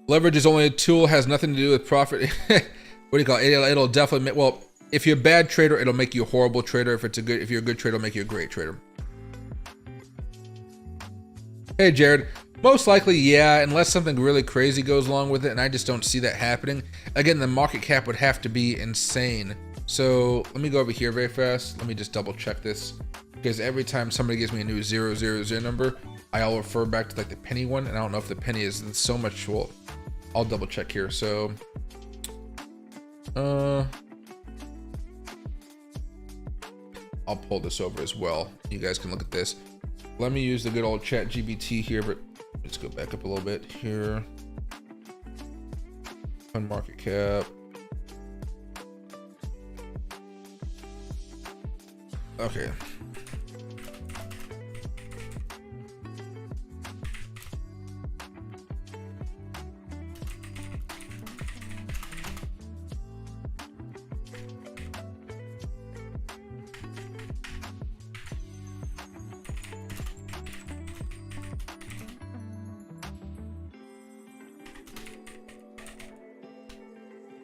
Leverage is only a tool, has nothing to do with profit. What do you call it? It'll definitely make, well, if you're a bad trader, it'll make you a horrible trader. If you're a good trader, it'll make you a great trader. Hey, Jared. Most likely, yeah, unless something really crazy goes along with it, and I just don't see that happening. Again, the market cap would have to be insane. So let me go over here very fast. Let me just double check this, because every time somebody gives me a new 000 number, I'll refer back to like the penny one, and I don't know if the penny is so much. Well, I'll double check here. So, I'll pull this over as well. You guys can look at this. Let me use the good old chat GBT here, but let's go back up a little bit here. On market cap. Okay.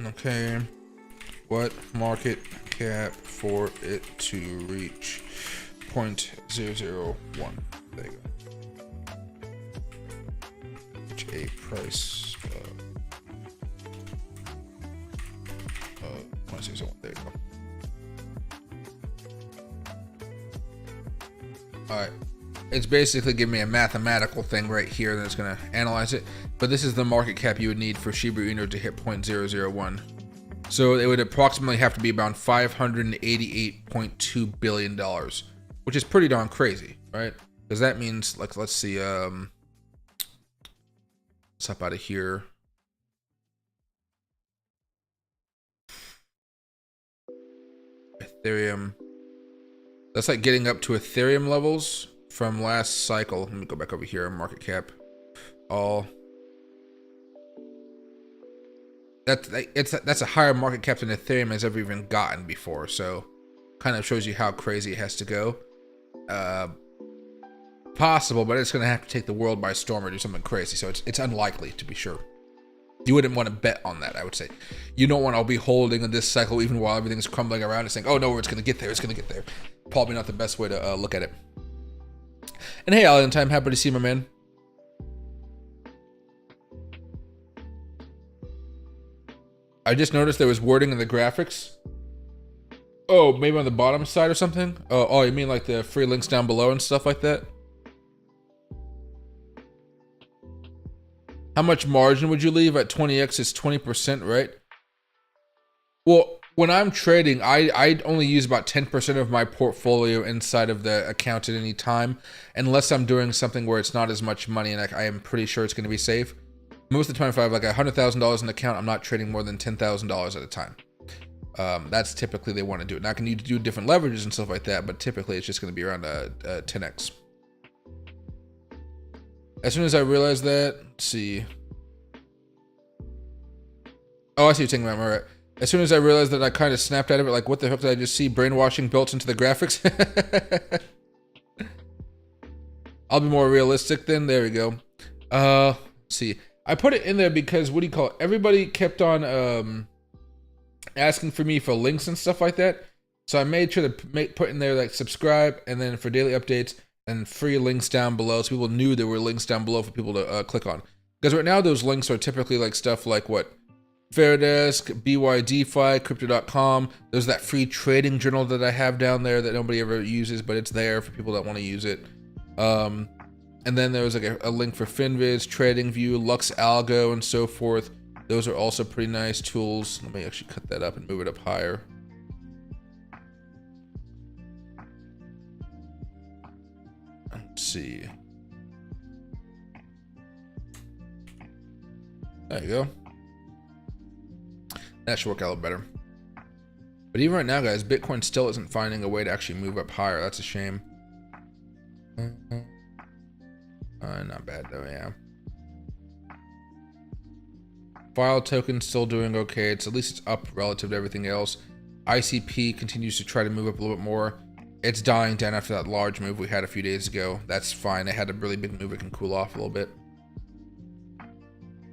Okay, what market cap for it to reach 0.001? There you go. Reach a price 0.001. There you go. All right. It's basically giving me a mathematical thing right here that's going to analyze it. But this is the market cap you would need for Shiba Inu to hit 0.001. So it would approximately have to be about $588.2 billion, which is pretty darn crazy, right? Because that means, like, let's see, let's hop out of here. Ethereum. That's like getting up to Ethereum levels from last cycle. Let me go back over here. Market cap. All. That's a higher market cap than Ethereum has ever even gotten before. So, kind of shows you how crazy it has to go. Possible, but it's going to have to take the world by storm or do something crazy. So it's unlikely, to be sure. You wouldn't want to bet on that, I would say. You don't want to be holding in this cycle even while everything's crumbling around and saying, oh no, it's going to get there, it's going to get there. Probably not the best way to look at it. And hey, Allen Time, happy to see you, my man. I just noticed there was wording in the graphics. Oh, maybe on the bottom side or something? Oh, you mean like the free links down below and stuff like that? How much margin would you leave at 20x? Is 20%, right? Well, when I'm trading, I only use about 10% of my portfolio inside of the account at any time, unless I'm doing something where it's not as much money and I am pretty sure it's going to be safe. Most of the time, if I have like $100,000 in the account, I'm not trading more than $10,000 at a time. That's typically they want to do it. Now, I can do different leverages and stuff like that, but typically it's just going to be around 10x. As soon as I realized that, let's see. Oh, I see what you're talking about, right? As soon as I realized that, I kind of snapped out of it, like, what the heck did I just see? Brainwashing built into the graphics? I'll be more realistic then. There we go. Let's see. I put it in there because, what do you call it? Everybody kept on asking for me for links and stuff like that. So I made sure to put in there, like, subscribe, and then for daily updates, and free links down below, so people knew there were links down below for people to click on. Because right now those links are typically like stuff like what? Fairdesk, BYDeFi, Crypto.com. There's that free trading journal that I have down there that nobody ever uses, but it's there for people that want to use it. And then there was like a link for FinViz, TradingView, Lux Algo, and so forth. Those are also pretty nice tools. Let me actually cut that up and move it up higher. Let's see. There you go. That should work out a little better. But even right now, guys, Bitcoin still isn't finding a way to actually move up higher. That's a shame. Not bad though, yeah. File token still doing okay. At least it's up relative to everything else. ICP continues to try to move up a little bit more. It's dying down after that large move we had a few days ago. That's fine. They had a really big move. It can cool off a little bit.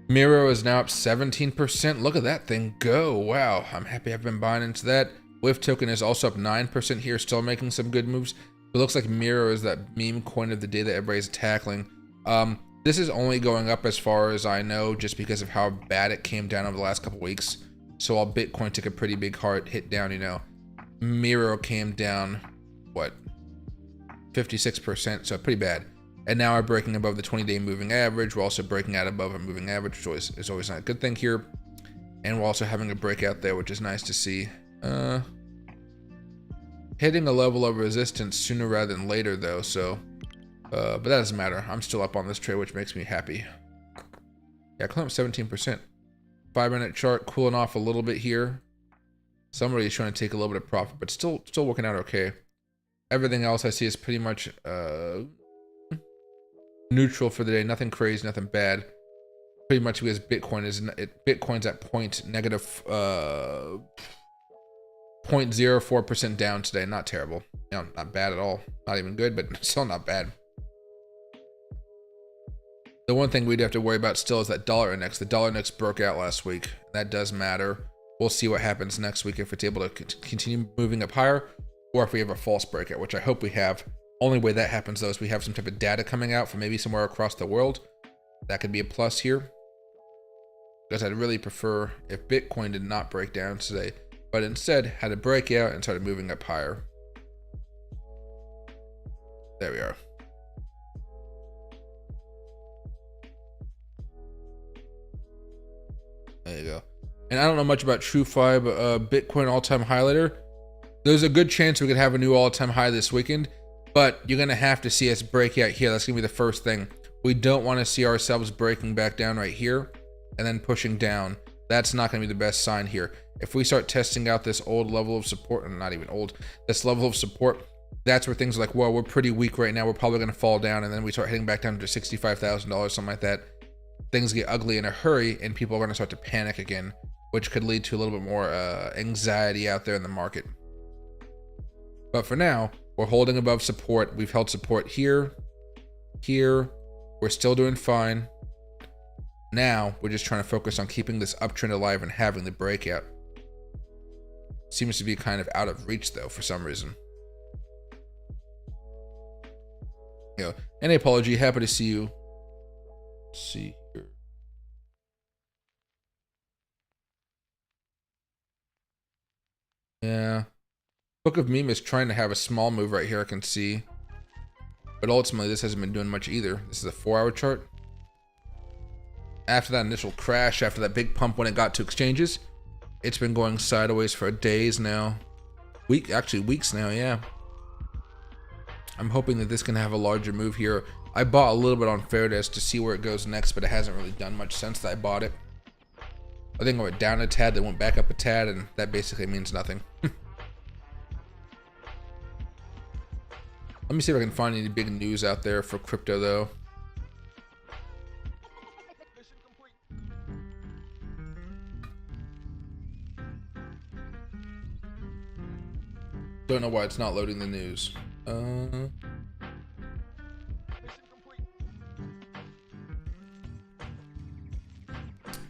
Miro is now up 17%. Look at that thing go. Wow. I'm happy I've been buying into that. WIF token is also up 9% here, still making some good moves. It looks like Miro is that meme coin of the day that everybody's tackling. This is only going up as far as I know, just because of how bad it came down over the last couple weeks. So while Bitcoin took a pretty big hard hit down, you know, Miro came down, what, 56%, so pretty bad. And now we're breaking above the 20-day moving average. We're also breaking out above a moving average, which is always not a good thing here. And we're also having a breakout there, which is nice to see. Hitting a level of resistance sooner rather than later, though, so... but that doesn't matter. I'm still up on this trade, which makes me happy. Yeah, climb up 17%. 5-minute chart cooling off a little bit here. Somebody's trying to take a little bit of profit, but still working out okay. Everything else I see is pretty much neutral for the day. Nothing crazy, nothing bad. Pretty much because Bitcoin's at negative 0.04% down today. Not terrible. You know, not bad at all. Not even good, but still not bad. The one thing we'd have to worry about still is that dollar index. The dollar index broke out last week. That does matter. We'll see what happens next week if it's able to continue moving up higher, or if we have a false breakout, which I hope we have. Only way that happens though is we have some type of data coming out from maybe somewhere across the world. That could be a plus here. Because I'd really prefer if Bitcoin did not break down today, but instead had a breakout and started moving up higher. There we are. There you go. And I don't know much about TrueFi, but Bitcoin all-time high later. There's a good chance we could have a new all-time high this weekend, but you're going to have to see us break out here. That's going to be the first thing. We don't want to see ourselves breaking back down right here and then pushing down. That's not going to be the best sign here. If we start testing out this old level of support, and not even old, this level of support, that's where things are like, well, we're pretty weak right now. We're probably going to fall down, and then we start heading back down to $65,000, something like that. Things get ugly in a hurry, and people are going to start to panic again, which could lead to a little bit more anxiety out there in the market. But for now, we're holding above support. We've held support here, here. We're still doing fine. Now, we're just trying to focus on keeping this uptrend alive and having the breakout. Seems to be kind of out of reach, though, for some reason. You know, any apology, happy to see you. Let's see here. Yeah. Book of Meme is trying to have a small move right here, I can see. But ultimately, this hasn't been doing much either. This is a 4-hour chart. After that initial crash, after that big pump when it got to exchanges, it's been going sideways for days now. Actually weeks now, yeah. I'm hoping that this can have a larger move here. I bought a little bit on Fairdesk to see where it goes next, but it hasn't really done much since I bought it. I think I went down a tad, then went back up a tad, and that basically means nothing. Let me see if I can find any big news out there for crypto, though. Don't know why it's not loading the news.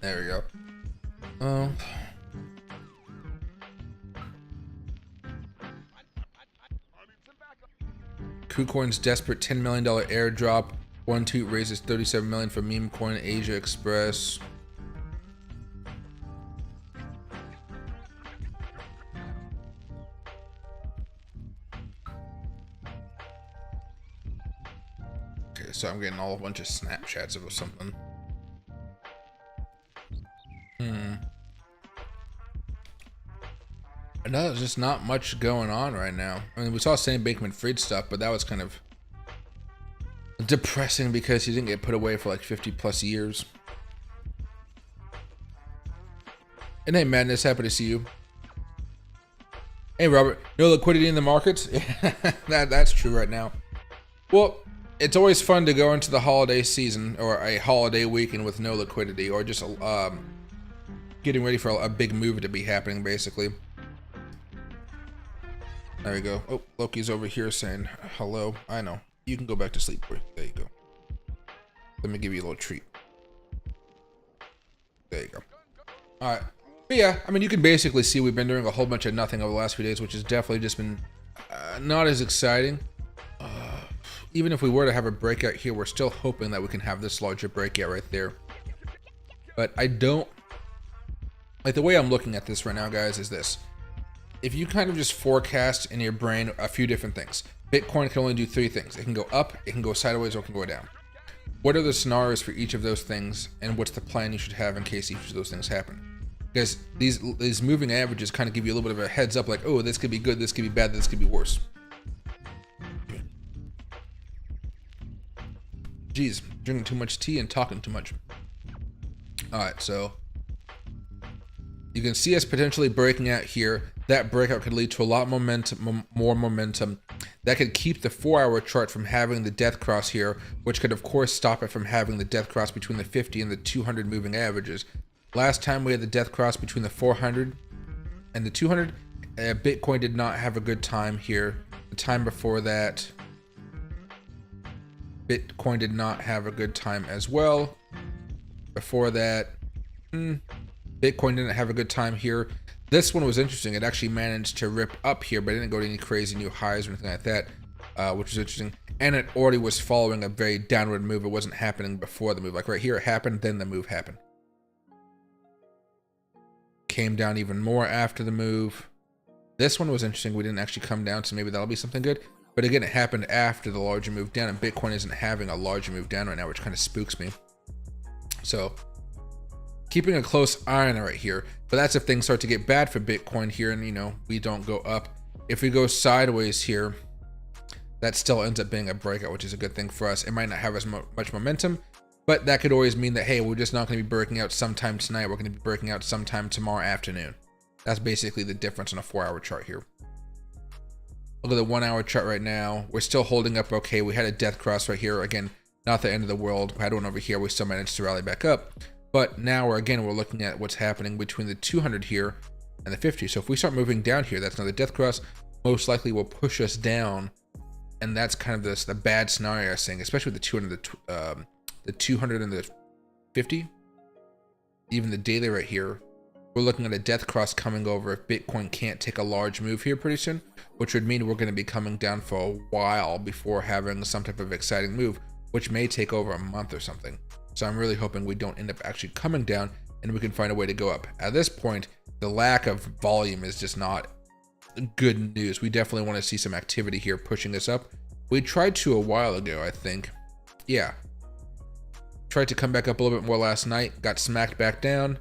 There we go. KuCoin's desperate $10 million airdrop. One tweet raises $37 million for meme coin Asia Express. Okay, so I'm getting a bunch of Snapchats of something. I know there's just not much going on right now. I mean, we saw Sam Bankman-Fried stuff, but that was kind of depressing because he didn't get put away for like 50 plus years. And hey, Madness, happy to see you. Hey, Robert, no liquidity in the markets? That's true right now. Well, it's always fun to go into the holiday season or a holiday weekend with no liquidity, or just getting ready for a big move to be happening, basically. There we go. Oh, Loki's over here saying hello. I know. You can go back to sleep, boy. There you go. Let me give you a little treat. There you go. All right. But yeah, I mean, you can basically see we've been doing a whole bunch of nothing over the last few days, which has definitely just been not as exciting. Even if we were to have a breakout here, we're still hoping that we can have this larger breakout right there. But I don't... Like, the way I'm looking at this right now, guys, is this. If you kind of just forecast in your brain a few different things, Bitcoin can only do 3 things. It can go up, it can go sideways, or it can go down. What are the scenarios for each of those things, and what's the plan you should have in case each of those things happen? Because these moving averages kind of give you a little bit of a heads up, like, oh, this could be good, this could be bad, this could be worse. Jeez, drinking too much tea and talking too much. All right, so you can see us potentially breaking out here. That breakout could lead to a lot more momentum. That could keep the 4-hour chart from having the death cross here, which could of course stop it from having the death cross between the 50 and the 200 moving averages. Last time we had the death cross between the 400 and the 200, Bitcoin did not have a good time here. The time before that, Bitcoin did not have a good time as well. Before that, Bitcoin didn't have a good time here. This one was interesting. It actually managed to rip up here, but it didn't go to any crazy new highs or anything like that, which was interesting. And it already was following a very downward move. It wasn't happening before the move. Like right here, it happened, then the move happened. Came down even more after the move. This one was interesting. We didn't actually come down, so maybe that'll be something good. But again, it happened after the larger move down, and Bitcoin isn't having a larger move down right now, which kind of spooks me. So keeping a close eye on it right here. But that's if things start to get bad for Bitcoin here and, you know, we don't go up. If we go sideways here, that still ends up being a breakout, which is a good thing for us. It might not have as much momentum, but that could always mean that, hey, we're just not going to be breaking out sometime tonight. We're going to be breaking out sometime tomorrow afternoon. That's basically the difference on a 4-hour chart here. Look at the 1-hour chart right now. We're still holding up okay. We had a death cross right here. Again, not the end of the world. We had one over here. We still managed to rally back up. But now we're looking at what's happening between the 200 here and the 50. So if we start moving down here, that's another death cross. Most likely will push us down. And that's kind of the bad scenario I was saying, especially with the 200 and the 50. Even the daily right here. We're looking at a death cross coming over if Bitcoin can't take a large move here pretty soon, which would mean we're going to be coming down for a while before having some type of exciting move, which may take over a month or something. So I'm really hoping we don't end up actually coming down and we can find a way to go up. At this point, the lack of volume is just not good news. We definitely want to see some activity here pushing this up. We tried to a while ago, I think. Yeah. Tried to come back up a little bit more last night, got smacked back down.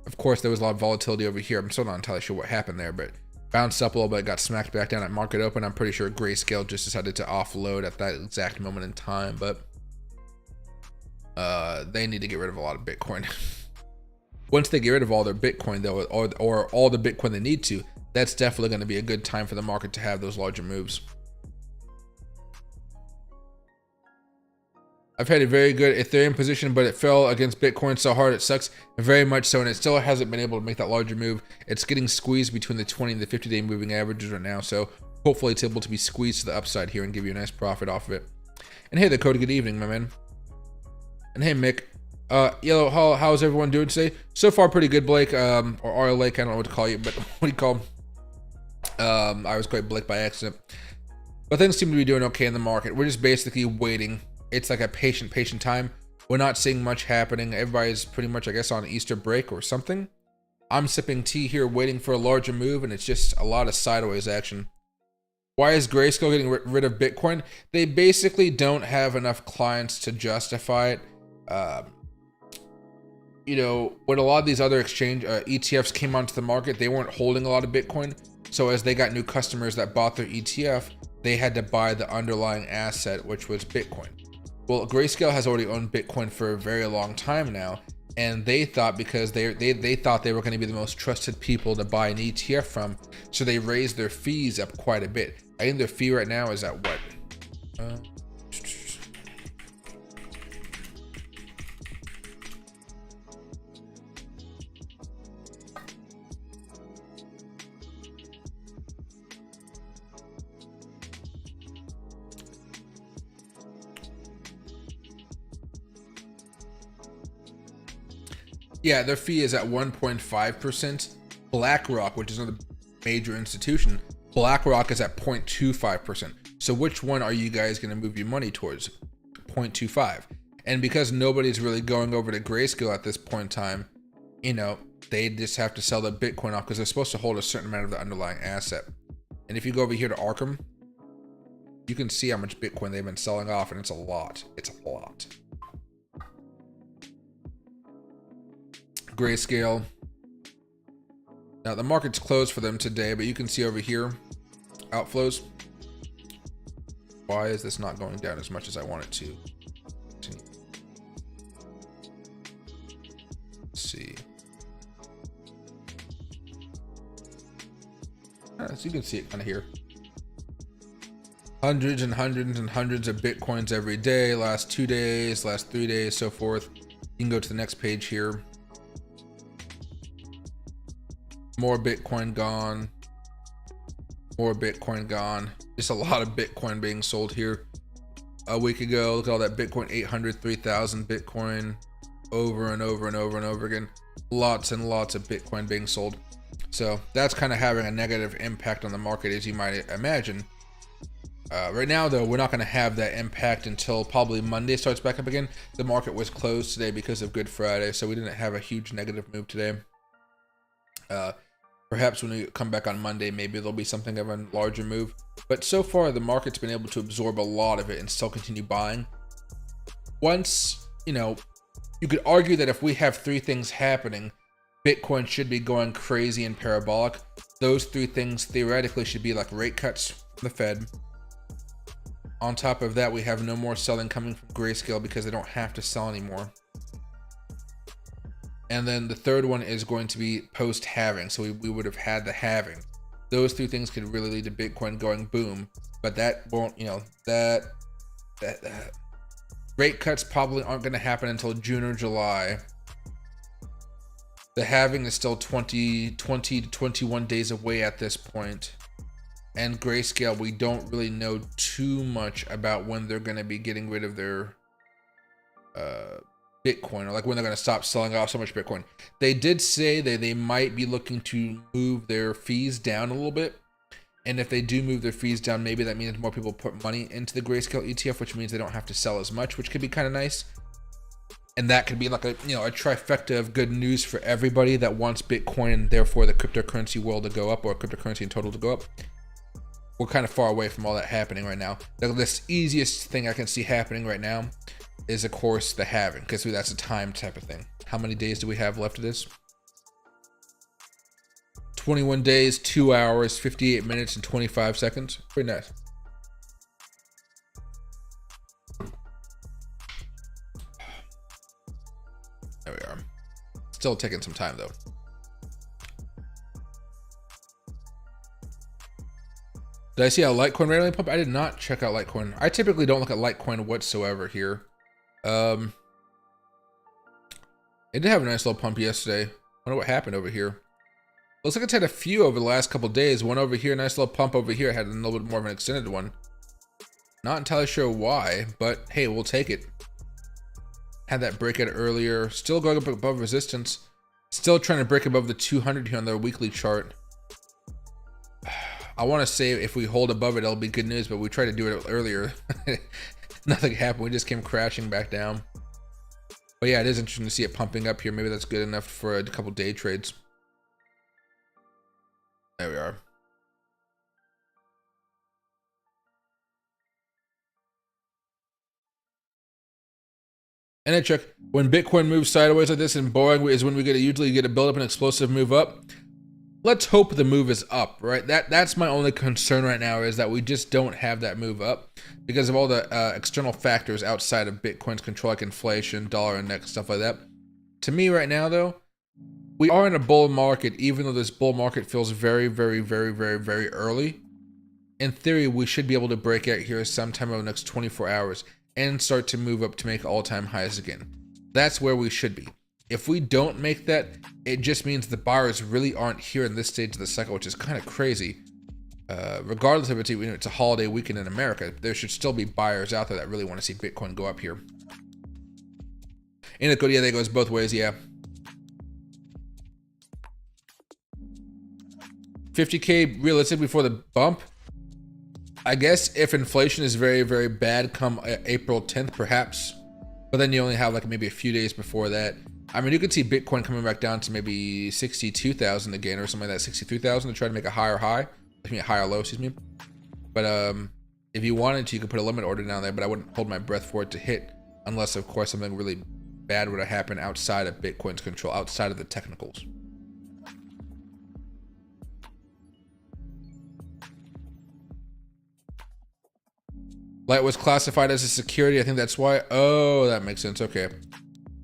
Of course, there was a lot of volatility over here. I'm still not entirely sure what happened there, but bounced up a little bit, got smacked back down at market open. I'm pretty sure Grayscale just decided to offload at that exact moment in time, but they need to get rid of a lot of Bitcoin. Once they get rid of all their Bitcoin, though, or all the Bitcoin they need to, that's definitely going to be a good time for the market to have those larger moves. I've had a very good Ethereum position, but it fell against Bitcoin so hard it sucks. Very much so, and it still hasn't been able to make that larger move. It's getting squeezed between the 20 and the 50-day moving averages right now, so hopefully it's able to be squeezed to the upside here and give you a nice profit off of it. And hey, Dakota, good evening, my man. And hey, Mick. Yellow, how's everyone doing today? So far, pretty good, Blake, or R. Lake, I don't know what to call you, but what do you call him? I was quite Blake by accident. But things seem to be doing okay in the market. We're just basically waiting. It's like a patient time. We're not seeing much happening. Everybody's pretty much, I guess, on Easter break or something. I'm sipping tea here, waiting for a larger move, and it's just a lot of sideways action. Why is Grayscale getting rid of Bitcoin? They basically don't have enough clients to justify it. You know, when a lot of these other exchange ETFs came onto the market, they weren't holding a lot of Bitcoin. So as they got new customers that bought their ETF, they had to buy the underlying asset, which was Bitcoin. Well, Grayscale has already owned Bitcoin for a very long time now, and they thought because they thought they were going to be the most trusted people to buy an ETF from, so they raised their fees up quite a bit. I think their fee right now is at what? Yeah, their fee is at 1.5%. BlackRock, which is another major institution, BlackRock is at 0.25%. So which one are you guys going to move your money towards? 0.25. And because nobody's really going over to Grayscale at this point in time, you know, they just have to sell the Bitcoin off because they're supposed to hold a certain amount of the underlying asset. And if you go over here to Arkham, you can see how much Bitcoin they've been selling off, and it's a lot. It's a lot. Grayscale. Now the market's closed for them today, but you can see over here, outflows. Why is this not going down as much as I want it to? Let's see. So you can see it kind of here. Hundreds and hundreds and hundreds of Bitcoins every day, last 2 days, last 3 days, so forth. You can go to the next page here. More Bitcoin gone. More Bitcoin gone. Just a lot of Bitcoin being sold here. A week ago, look at all that Bitcoin, 803,000 Bitcoin over and over and over and over again. Lots and lots of Bitcoin being sold. So that's kind of having a negative impact on the market, as you might imagine. Right now, though, we're not going to have that impact until probably Monday starts back up again. The market was closed today because of Good Friday, so we didn't have a huge negative move today. Perhaps when we come back on Monday, maybe there'll be something of a larger move. But so far, the market's been able to absorb a lot of it and still continue buying. Once, you know, you could argue that if we have three things happening, Bitcoin should be going crazy and parabolic. Those three things theoretically should be like rate cuts from the Fed. On top of that, we have no more selling coming from Grayscale because they don't have to sell anymore. And then the third one is going to be post-halving. So we would have had the halving. Those three things could really lead to Bitcoin going boom. But that won't, you know, that rate cuts probably aren't going to happen until June or July. The halving is still 20 to 21 days away at this point. And Grayscale, we don't really know too much about when they're going to be getting rid of their Bitcoin, or like when they're going to stop selling off so much Bitcoin. They did say that they might be looking to move their fees down a little bit. And if they do move their fees down, maybe that means more people put money into the Grayscale ETF, which means they don't have to sell as much, which could be kind of nice. And that could be like a, you know, a trifecta of good news for everybody that wants Bitcoin and therefore the cryptocurrency world to go up, or cryptocurrency in total to go up. We're kind of far away from all that happening right now. The easiest thing I can see happening right now is, of course, the halving, because that's a time type of thing. How many days do we have left of this? 21 days, 2 hours, 58 minutes, and 25 seconds. Pretty nice. There we are. Still taking some time, though. Did I see how Litecoin randomly pump? I did not check out Litecoin. I typically don't look at Litecoin whatsoever here. It did have a nice little pump yesterday. I wonder what happened over here. Looks like it's had a few over the last couple days. One over here, nice little pump over here. Had a little bit more of an extended one. Not entirely sure why, but hey, we'll take it. Had that breakout earlier. Still going up above resistance. Still trying to break above the 200 here on their weekly chart. I want to say if we hold above it, it'll be good news, but we tried to do it earlier. Nothing happened. We just came crashing back down. But yeah, it is interesting to see it pumping up here. Maybe that's good enough for a couple day trades. There we are. And I check, when Bitcoin moves sideways like this and boring is when we usually get a build up and explosive move up. Let's hope the move is up, right? That's my only concern right now, is that we just don't have that move up because of all the external factors outside of Bitcoin's control, like inflation, dollar index, stuff like that. To me right now, though, we are in a bull market, even though this bull market feels very, very, very, very, very early. In theory, we should be able to break out here sometime over the next 24 hours and start to move up to make all-time highs again. That's where we should be. If we don't make that, it just means the buyers really aren't here in this stage of the cycle, which is kind of crazy. Regardless of it's a holiday weekend in America, there should still be buyers out there that really want to see Bitcoin go up here. And it yeah, that goes both ways, yeah. 50K realistic before the bump. I guess if inflation is very, very bad come April 10th, perhaps. But then you only have like maybe a few days before that. I mean, you could see Bitcoin coming back down to maybe 62,000 again or something like that, 63,000 to try to make a higher high. I mean, a higher low, excuse me. But if you wanted to, you could put a limit order down there, but I wouldn't hold my breath for it to hit unless, of course, something really bad would have happened outside of Bitcoin's control, outside of the technicals. Light was classified as a security. I think that's why. Oh, that makes sense. Okay.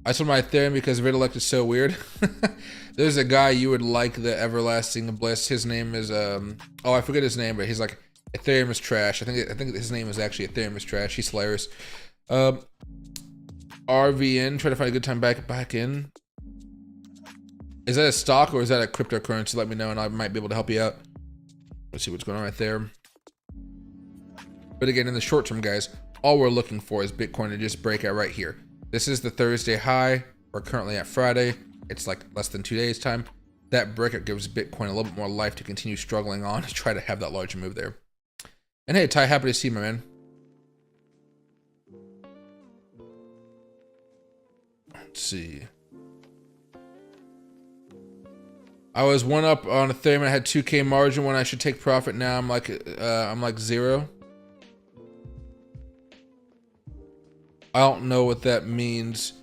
I sold my Ethereum because Vitalik is so weird. There's a guy you would like, the Everlasting Bliss. His name is oh, I forget his name, but he's like Ethereum is trash. I think his name is actually Ethereum is trash. He's hilarious. RVN, try to find a good time back in. Is that a stock or is that a cryptocurrency? Let me know and I might be able to help you out. Let's see what's going on right there. But again, in the short term, guys, all we're looking for is Bitcoin to just break out right here. This is the Thursday high. We're currently at Friday. It's like less than 2 days time. That breakout gives Bitcoin a little bit more life to continue struggling on to try to have that larger move there. And hey, Ty, happy to see you, my man. Let's see. I was one up on Ethereum. I had 2K margin when I should take profit. Now I'm like 0. I don't know what that means.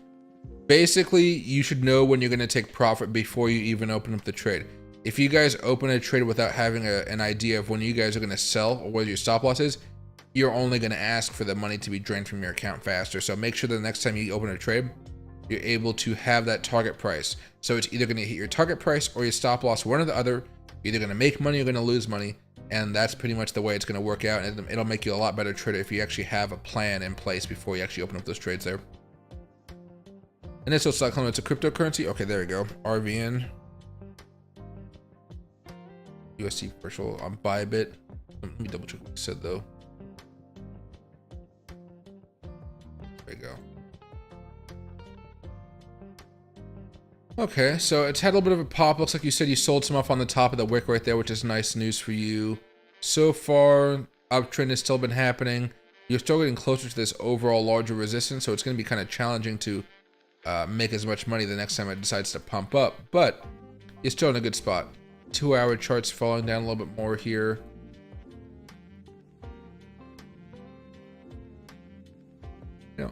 Basically, you should know when you're going to take profit before you even open up the trade. If you guys open a trade without having an idea of when you guys are going to sell or where your stop loss is, you're only going to ask for the money to be drained from your account faster. So make sure that the next time you open a trade, you're able to have that target price. So it's either going to hit your target price or your stop loss, one or the other. You're either going to make money or going to lose money. And that's pretty much the way it's going to work out. And it'll make you a lot better trader if you actually have a plan in place before you actually open up those trades there. And this looks like it's a cryptocurrency. Okay, there we go. RVN. USD virtual on Bybit. Let me double check what you said though. There you go. Okay, so it's had a little bit of a pop. Looks like you said you sold some off on the top of the wick right there, which is nice news for you. So far, uptrend has still been happening. You're still getting closer to this overall larger resistance, so it's going to be kind of challenging to make as much money the next time it decides to pump up. But you're still in a good spot. 2-hour charts falling down a little bit more here. You know,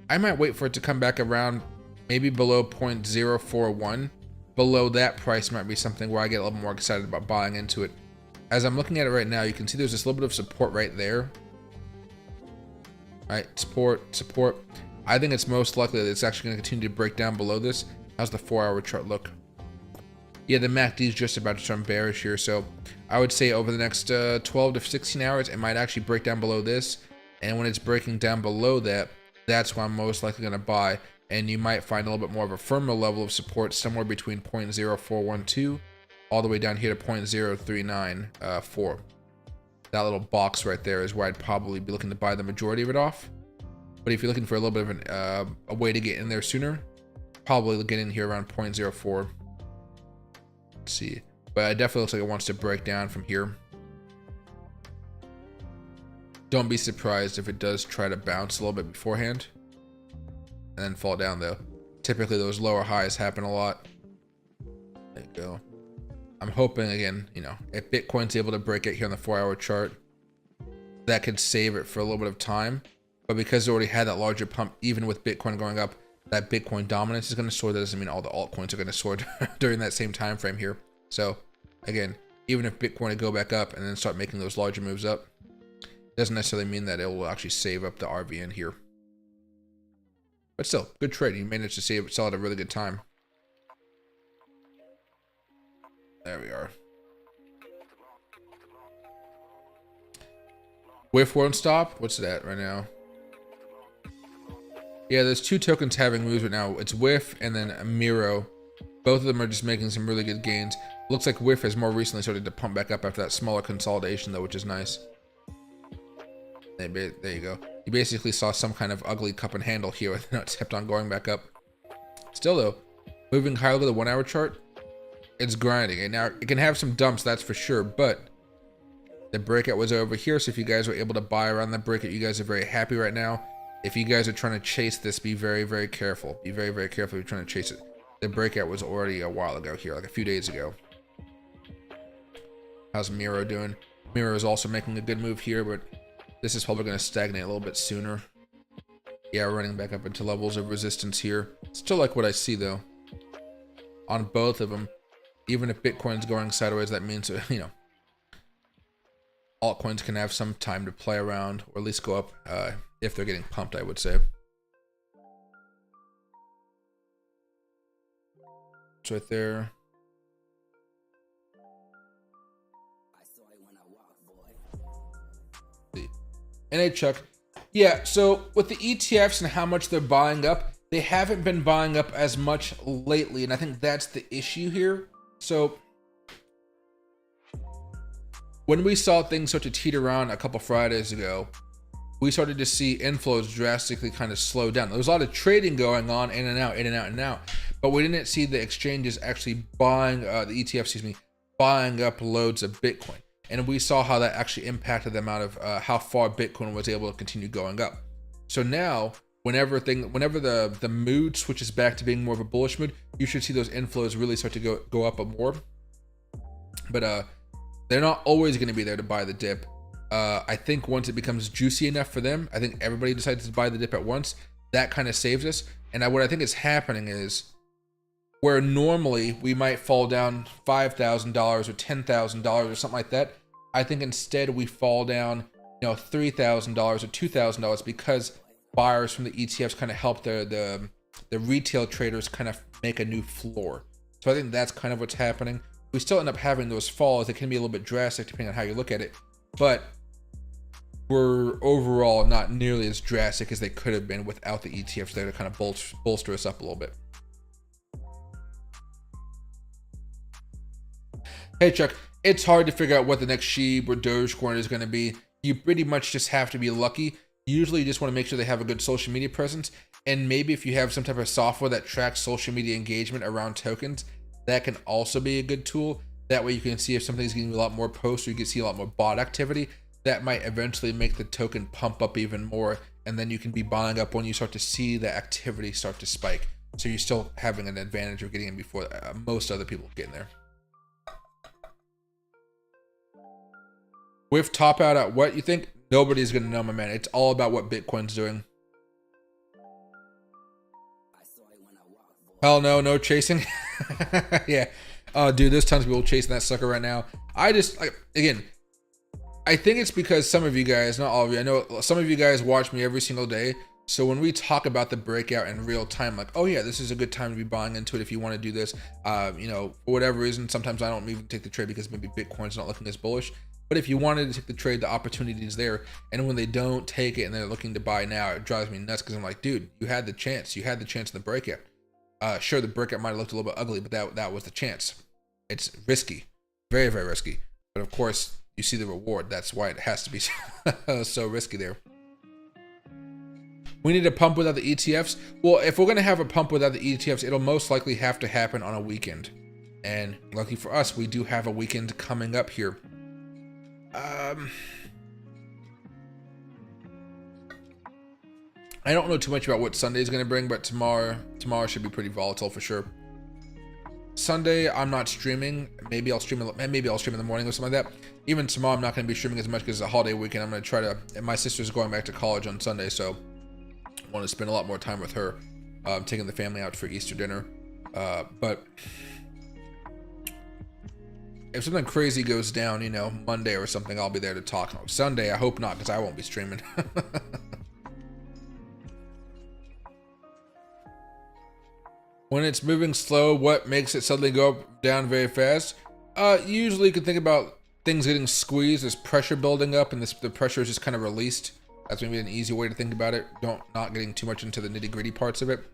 I might wait for it to come back around. Maybe below 0.041. Below that price might be something where I get a little more excited about buying into it. As I'm looking at it right now, you can see there's this little bit of support right there. All right, support. I think it's most likely that it's actually going to continue to break down below this. How's the 4-hour chart look? Yeah, the MACD is just about to turn bearish here. So I would say over the next 12 to 16 hours, it might actually break down below this. And when it's breaking down below that, that's when I'm most likely going to buy. And you might find a little bit more of a firmer level of support somewhere between 0.0412 all the way down here to 0.0394. That little box right there is where I'd probably be looking to buy the majority of it off. But if you're looking for a little bit of a way to get in there sooner, probably get in here around 0.04. Let's see. But it definitely looks like it wants to break down from here. Don't be surprised if it does try to bounce a little bit beforehand. And then fall down though. Typically those lower highs happen a lot. There you go. I'm hoping again, you know, if Bitcoin's able to break it here on the 4-hour chart, that could save it for a little bit of time. But because it already had that larger pump, even with Bitcoin going up, that Bitcoin dominance is going to soar. That doesn't mean all the altcoins are going to soar during that same time frame here. So again, even if Bitcoin would go back up and then start making those larger moves up, it doesn't necessarily mean that it will actually save up the RVN here. But still, good trade. You managed to sell at a really good time. There we are. Whiff won't stop. What's that right now? Yeah, there's two tokens having moves right now. It's Whiff and then Miro. Both of them are just making some really good gains. Looks like Whiff has more recently started to pump back up after that smaller consolidation though, which is nice. There you go. You basically saw some kind of ugly cup and handle here, and now it's kept on going back up. Still though, moving higher to the 1-hour chart, it's grinding. And now it can have some dumps, that's for sure, but the breakout was over here. So if you guys were able to buy around the breakout, you guys are very happy right now. If you guys are trying to chase this, be very, very careful. Be very, very careful if you're trying to chase it. The breakout was already a while ago here, like a few days ago. How's Miro doing? Miro is also making a good move here, but this is probably going to stagnate a little bit sooner. Yeah, running back up into levels of resistance here. Still like what I see though. On both of them. Even if Bitcoin's going sideways, that means, you know, altcoins can have some time to play around, or at least go up if they're getting pumped, I would say. It's right there. And hey, Chuck. Yeah, so with the ETFs and how much they're buying up, they haven't been buying up as much lately, and I think that's the issue here. So when we saw things start to teeter around a couple Fridays ago, we started to see inflows drastically kind of slow down. There was a lot of trading going on, in and out, in and out, and out, but we didn't see the exchanges actually buying, the ETF, excuse me, buying up loads of Bitcoin. And we saw how that actually impacted the amount of how far Bitcoin was able to continue going up. So now, whenever the mood switches back to being more of a bullish mood, you should see those inflows really start to go up more. But they're not always going to be there to buy the dip. I think once it becomes juicy enough for them, I think everybody decides to buy the dip at once. That kind of saves us. And what I think is happening is, where normally we might fall down $5,000 or $10,000 or something like that, I think instead we fall down, you know, $3,000 or $2,000 because buyers from the ETFs kind of help the retail traders kind of make a new floor. So I think that's kind of what's happening. We still end up having those falls. It can be a little bit drastic depending on how you look at it, but we're overall not nearly as drastic as they could have been without the ETFs there to kind of bolster us up a little bit. Hey Chuck, it's hard to figure out what the next Shiba or Dogecoin is going to be. You pretty much just have to be lucky. Usually you just want to make sure they have a good social media presence. And maybe if you have some type of software that tracks social media engagement around tokens, that can also be a good tool. That way you can see if something's getting a lot more posts, or you can see a lot more bot activity. That might eventually make the token pump up even more. And then you can be buying up when you start to see the activity start to spike. So you're still having an advantage of getting in before most other people get in there. With top out at what you think? Nobody's gonna know, my man. It's all about what Bitcoin's doing. Hell no, no chasing. Yeah. Oh, dude, there's tons of people chasing that sucker right now. I think it's because some of you guys, not all of you, I know some of you guys watch me every single day. So when we talk about the breakout in real time, like, oh yeah, this is a good time to be buying into it if you want to do this. You know, for whatever reason, sometimes I don't even take the trade because maybe Bitcoin's not looking as bullish. But if you wanted to take the trade, the opportunity is there. And when they don't take it and they're looking to buy now, it drives me nuts because I'm like, dude, you had the chance. You had the chance in the breakout. Sure, the breakout might have looked a little bit ugly, but that was the chance. It's risky, very, very risky. But of course, you see the reward. That's why it has to be so risky there. We need a pump without the ETFs. Well, if we're going to have a pump without the ETFs, it'll most likely have to happen on a weekend. And lucky for us, we do have a weekend coming up here. I don't know too much about what Sunday is going to bring, but tomorrow should be pretty volatile for sure. Sunday, I'm not streaming. Maybe I'll stream in the morning or something like that. Even tomorrow, I'm not going to be streaming as much because it's a holiday weekend. I'm going to try to, and my sister's going back to college on Sunday, so I want to spend a lot more time with her. Taking the family out for Easter dinner. But if something crazy goes down, you know, Monday or something, I'll be there to talk. Sunday, I hope not, because I won't be streaming. When it's moving slow, what makes it suddenly go down very fast? Usually you can think about things getting squeezed, there's pressure building up, and the pressure is just kind of released. That's maybe an easy way to think about it. Not getting too much into the nitty-gritty parts of it.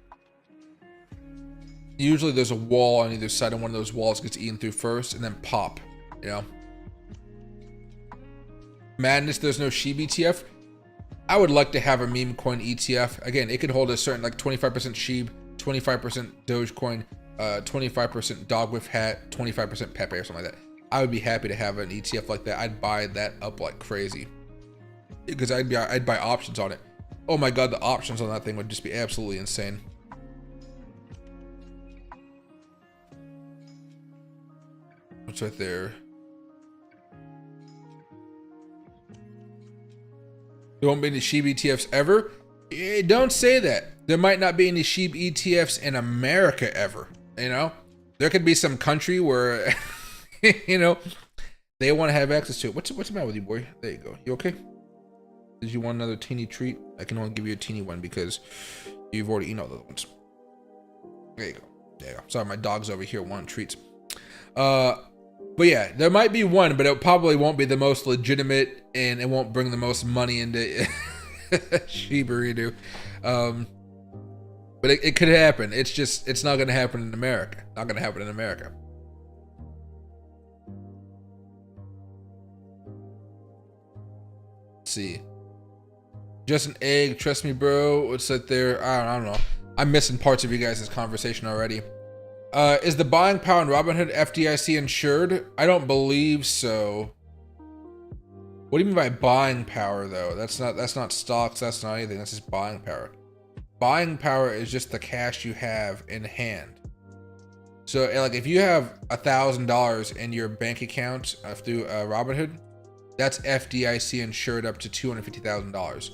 Usually there's a wall on either side, and one of those walls gets eaten through first, and then pop, you know? Madness, there's no Shiba ETF. I would like to have a meme coin ETF. Again, it could hold a certain, like 25% Shiba, 25% Dogecoin, 25% dog with hat, 25% Pepe or something like that. I would be happy to have an ETF like that. I'd buy that up like crazy because I'd buy options on it. Oh my god, the options on that thing would just be absolutely insane. What's right there? There won't be any Shiba ETFs ever? Don't say that. There might not be any Shiba ETFs in America ever. You know, there could be some country where, you know, they want to have access to it. What's the matter with you, boy? There you go. You okay? Did you want another teeny treat? I can only give you a teeny one because you've already eaten all the other ones. There you go. There you go. Sorry, my dog's over here wanting treats. But yeah, there might be one, but it probably won't be the most legitimate, and it won't bring the most money into Shiba Inu. But it could happen. It's not going to happen in America. Not going to happen in America. Let's see. Just an egg. Trust me, bro. What's that there? I don't know. I'm missing parts of you guys' conversation already. Is the buying power in Robinhood FDIC insured? I don't believe so. What do you mean by buying power though? That's not stocks, that's not anything, that's just buying power. Buying power is just the cash you have in hand. So like if you have $1,000 in your bank account through Robinhood, that's FDIC insured up to $250,000.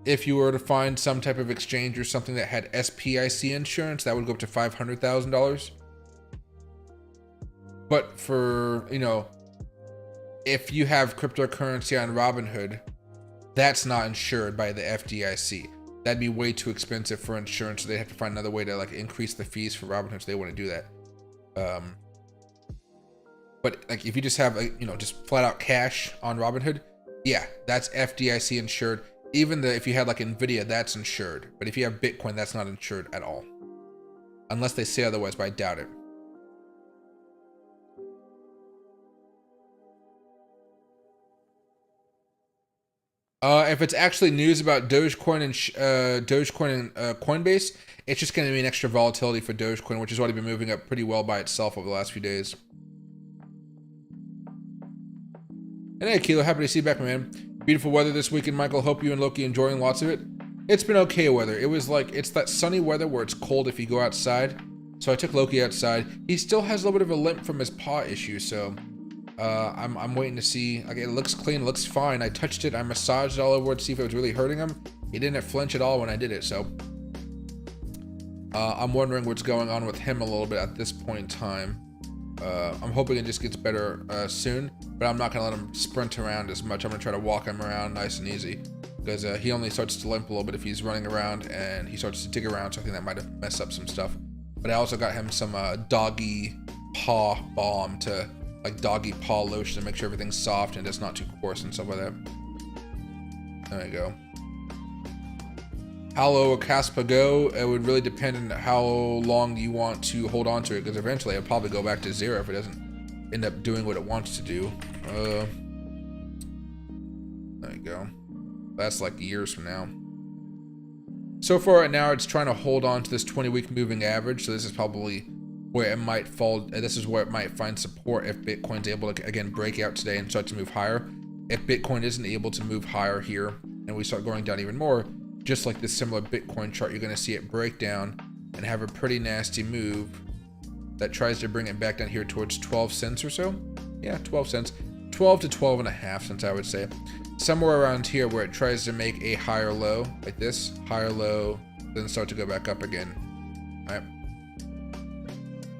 If you were to find some type of exchange or something that had SPIC insurance, that would go up to $500,000. But for, you know, if you have cryptocurrency on Robinhood, that's not insured by the FDIC. That'd be way too expensive for insurance. So they'd have to find another way to like increase the fees for Robinhood. So they wouldn't do that. But like if you just have, you know, just flat out cash on Robinhood, yeah, that's FDIC insured. Even if you had like Nvidia, that's insured. But if you have Bitcoin, that's not insured at all. Unless they say otherwise, but I doubt it. If it's actually news about Dogecoin and Coinbase, it's just going to be an extra volatility for Dogecoin, which has already been moving up pretty well by itself over the last few days. And hey, Kilo, happy to see you back, man. Beautiful weather this weekend, Michael. Hope you and Loki enjoying lots of it. It's been okay weather. It was like, it's that sunny weather where it's cold if you go outside. So I took Loki outside. He still has a little bit of a limp from his paw issue, so I'm waiting to see. Like, it looks clean, it looks fine. I touched it, I massaged it all over to see if it was really hurting him. He didn't flinch at all when I did it, so I'm wondering what's going on with him a little bit at this point in time. I'm hoping it just gets better soon, but I'm not gonna let him sprint around as much. I'm gonna try to walk him around nice and easy, because he only starts to limp a little bit if he's running around and he starts to dig around, so I think that might have messed up some stuff. But I also got him some doggy paw balm to, like, doggy paw lotion to make sure everything's soft and it's not too coarse and stuff like that. There you go. How low will Caspa go? It would really depend on how long you want to hold on to it, because eventually it'll probably go back to zero if it doesn't end up doing what it wants to do. There you go. That's like years from now. So far right now, it's trying to hold on to this 20-week moving average. So this is probably where it might fall. This is where it might find support if Bitcoin's able to, again, break out today and start to move higher. If Bitcoin isn't able to move higher here and we start going down even more, just like this similar Bitcoin chart, you're going to see it break down and have a pretty nasty move that tries to bring it back down here towards 12 cents or so. Yeah, 12 cents. 12 to 12 and a half cents, I would say. Somewhere around here where it tries to make a higher low, like this, higher low, then start to go back up again. All right.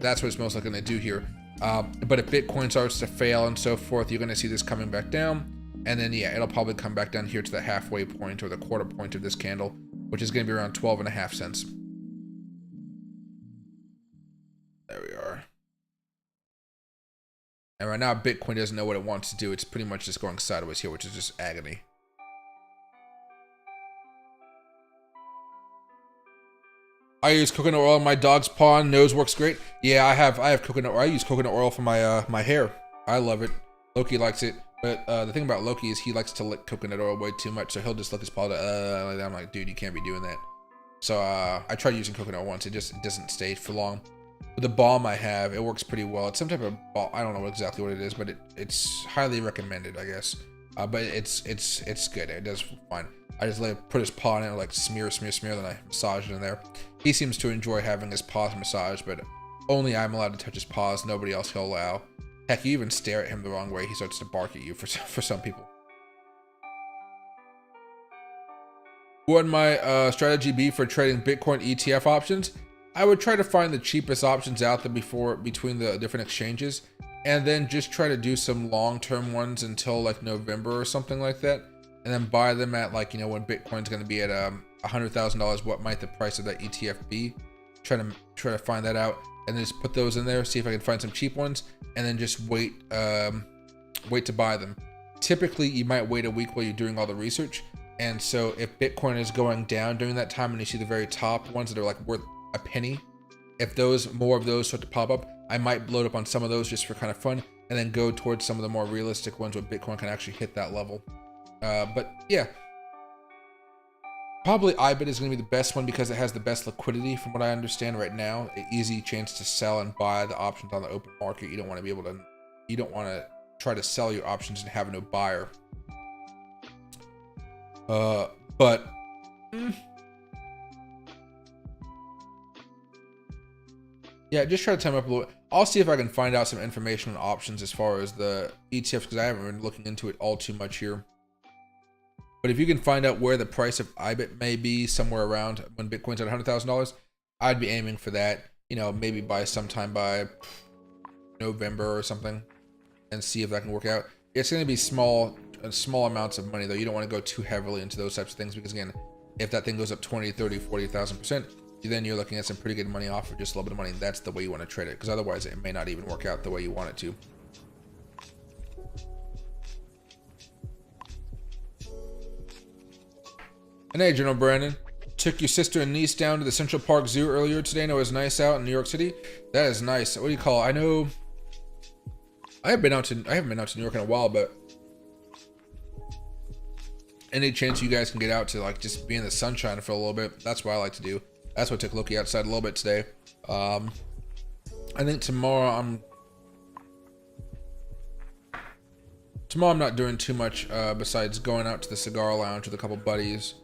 That's what it's most likely going to do here. But if Bitcoin starts to fail and so forth, you're going to see this coming back down. And then, yeah, it'll probably come back down here to the halfway point or the quarter point of this candle, which is going to be around 12 and a half cents. There we are. And right now, Bitcoin doesn't know what it wants to do. It's pretty much just going sideways here, which is just agony. I use coconut oil on my dog's paw. Nose works great. Yeah, I have coconut oil. I use coconut oil for my my hair. I love it. Loki likes it. But the thing about Loki is he likes to lick coconut oil way too much, so he'll just lick his paw like that. I'm like, dude, you can't be doing that. So I tried using coconut oil once. It doesn't stay for long. with the balm I have, it works pretty well. It's some type of balm. I don't know exactly what it is, but it's highly recommended, I guess. But it's good. It does fine. I just put his paw in it, like smear, then I massage it in there. He seems to enjoy having his paws massaged, but only I'm allowed to touch his paws. Nobody else he'll allow. Heck, you even stare at him the wrong way, he starts to bark at you for some people. What would my strategy be for trading Bitcoin ETF options? I would try to find the cheapest options out there between the different exchanges, and then just try to do some long-term ones until like November or something like that, and then buy them at like, you know, when Bitcoin's going to be at $100,000. What might the price of that ETF be? Try to find that out, and then just put those in there. See if I can find some cheap ones, and then just wait to buy them. Typically, you might wait a week while you're doing all the research. And so if Bitcoin is going down during that time and you see the very top ones that are like worth a penny, if more of those start to pop up, I might load up on some of those just for kind of fun, and then go towards some of the more realistic ones where Bitcoin can actually hit that level. But yeah, probably IBIT is going to be the best one because it has the best liquidity from what I understand right now. An easy chance to sell and buy the options on the open market. You don't want to try to sell your options and have no buyer. Yeah, just try to time up a little bit. I'll see if I can find out some information on options as far as the ETFs, because I haven't been looking into it all too much here. But if you can find out where the price of IBIT may be somewhere around when Bitcoin's at $100,000, I'd be aiming for that, you know, maybe by sometime by November or something, and see if that can work out. It's going to be small amounts of money though. You don't want to go too heavily into those types of things, because again, if that thing goes up 20, 30, 40,000%, then you're looking at some pretty good money off of just a little bit of money. That's the way you want to trade it, because otherwise it may not even work out the way you want it to. And hey, General Brandon, took your sister and niece down to the Central Park Zoo earlier today, and it was nice out in New York City. That is nice. What do you call it? I know I haven't been out to New York in a while, but any chance you guys can get out to like just be in the sunshine for a little bit, that's what I like to do. That's what took Loki outside a little bit today. I think tomorrow I'm not doing too much besides going out to the cigar lounge with a couple buddies,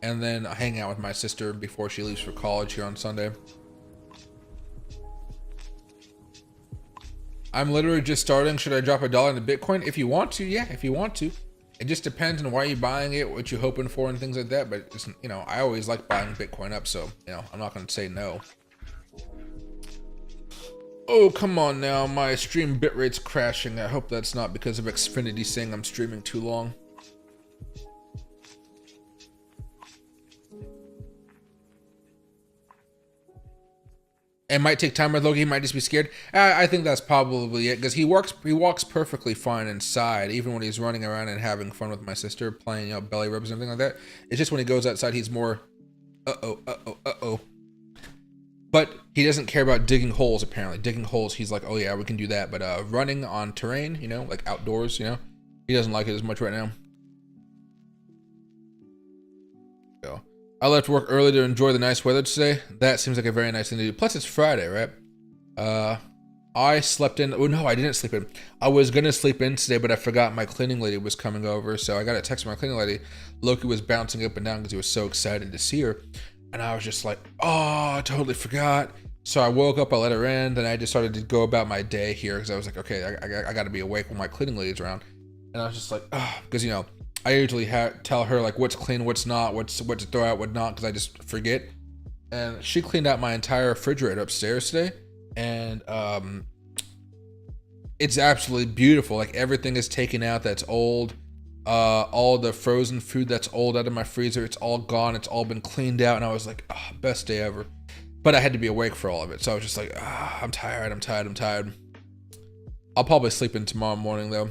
and then hang out with my sister before she leaves for college here on Sunday. I'm literally just starting. Should I drop $1 into Bitcoin? If you want to, yeah, if you want to. It just depends on why you're buying it, what you're hoping for, and things like that. But it's, you know, I always like buying Bitcoin up, so you know, I'm not going to say no. Oh, come on now, my stream bitrate's crashing. I hope that's not because of Xfinity saying I'm streaming too long. It might take time with Loki. He might just be scared. I think that's probably it, because he walks perfectly fine inside, even when he's running around and having fun with my sister, playing, you know, belly rubs and everything like that. It's just when he goes outside, he's more uh-oh. But he doesn't care about digging holes, apparently. Digging holes, he's like, oh yeah, we can do that. But running on terrain, you know, like outdoors, you know, he doesn't like it as much right now. So I left work early to enjoy the nice weather today. That seems like a very nice thing to do. Plus, it's Friday, right? I slept in. Oh, no, I didn't sleep in. I was going to sleep in today, but I forgot my cleaning lady was coming over. So I got a text from my cleaning lady. Loki was bouncing up and down because he was so excited to see her. And I was just like, oh, I totally forgot. So I woke up, I let her in, then I just started to go about my day here because I was like, okay, I got to be awake when my cleaning lady's around. And I was just like, oh, because, you know, I usually tell her like what's clean, what's not, what to throw out, what not, because I just forget. And she cleaned out my entire refrigerator upstairs today, and it's absolutely beautiful. Like everything is taken out that's old. All the frozen food that's old out of my freezer, it's all gone. It's all been cleaned out, and I was like, oh, best day ever. But I had to be awake for all of it, so I was just like, I'm tired. I'll probably sleep in tomorrow morning though.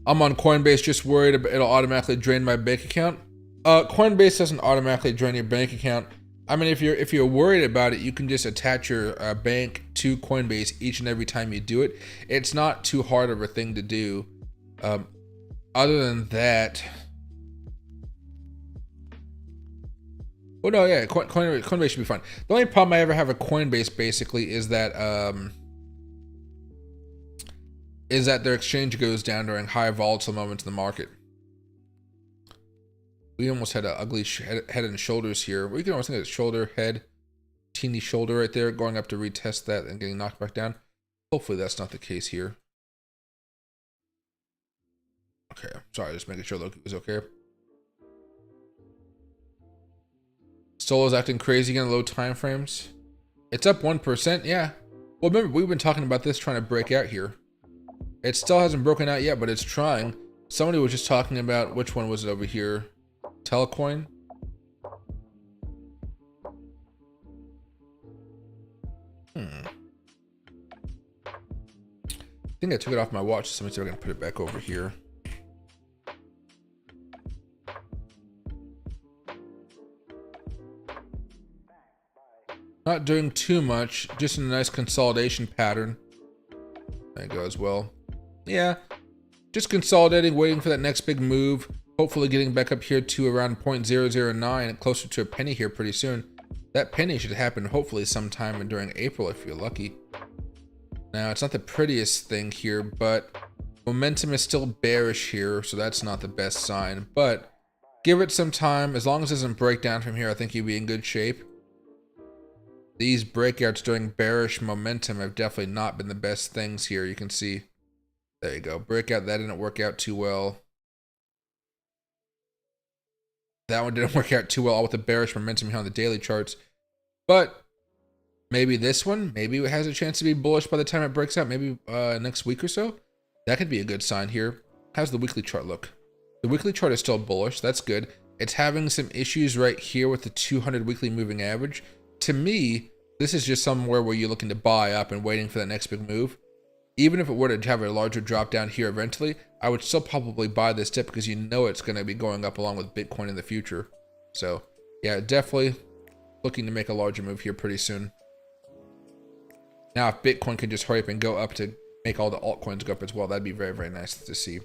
I'm on Coinbase, just worried it'll automatically drain my bank account. Coinbase doesn't automatically drain your bank account. I mean, if you're worried about it, you can just attach your bank to Coinbase each and every time you do it. It's not too hard of a thing to do. Other than that, Oh no, yeah, Coinbase should be fine. The only problem I ever have with Coinbase basically is that their exchange goes down during high volatile moments in the market. We almost had an ugly head and shoulders here. We can almost think of shoulder, head, teeny shoulder right there, going up to retest that and getting knocked back down. Hopefully that's not the case here. Okay, sorry, just making sure Loki was okay. Solo's acting crazy again, low time frames. It's up 1%, yeah. Well, remember, we've been talking about this trying to break out here. It still hasn't broken out yet, but it's trying. Somebody was just talking about, which one was it over here? Altcoin. I think I took it off my watch, so I'm gonna put it back over here. Not doing too much, just in a nice consolidation pattern. There you go as well. Yeah, just consolidating, waiting for that next big move. Hopefully getting back up here to around 0.009 and closer to a penny here pretty soon. That penny should happen hopefully sometime during April if you're lucky. Now, it's not the prettiest thing here, but momentum is still bearish here, so that's not the best sign. But give it some time. As long as it doesn't break down from here, I think you'll be in good shape. These breakouts during bearish momentum have definitely not been the best things here. You can see, there you go. Breakout, that didn't work out too well. That one didn't work out too well, all with the bearish momentum here on the daily charts. But maybe this one, maybe it has a chance to be bullish by the time it breaks out. Maybe next week or so. That could be a good sign here. How's the weekly chart look? The weekly chart is still bullish. That's good. It's having some issues right here with the 200 weekly moving average. To me, this is just somewhere where you're looking to buy up and waiting for that next big move. Even if it were to have a larger drop down here eventually, I would still probably buy this dip because you know it's going to be going up along with Bitcoin in the future. So yeah, definitely looking to make a larger move here pretty soon. Now, if Bitcoin can just hurry up and go up to make all the altcoins go up as well, that'd be very, very nice to see.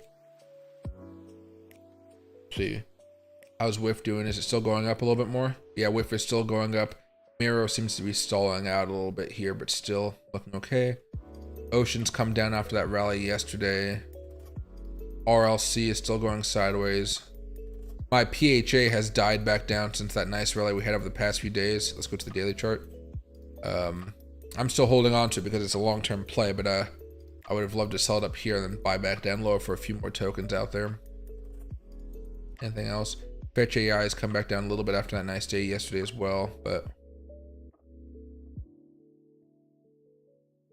See, how's WIF doing? Is it still going up a little bit more? Yeah, WIF is still going up. Miro seems to be stalling out a little bit here, but still looking okay. Ocean's come down after that rally yesterday. RLC is still going sideways. My PHA has died back down since that nice rally we had over the past few days. Let's go to the daily chart. I'm still holding on to it because it's a long-term play, but I would have loved to sell it up here and then buy back down lower for a few more tokens out there. Anything else? Fetch AI has come back down a little bit after that nice day yesterday as well, but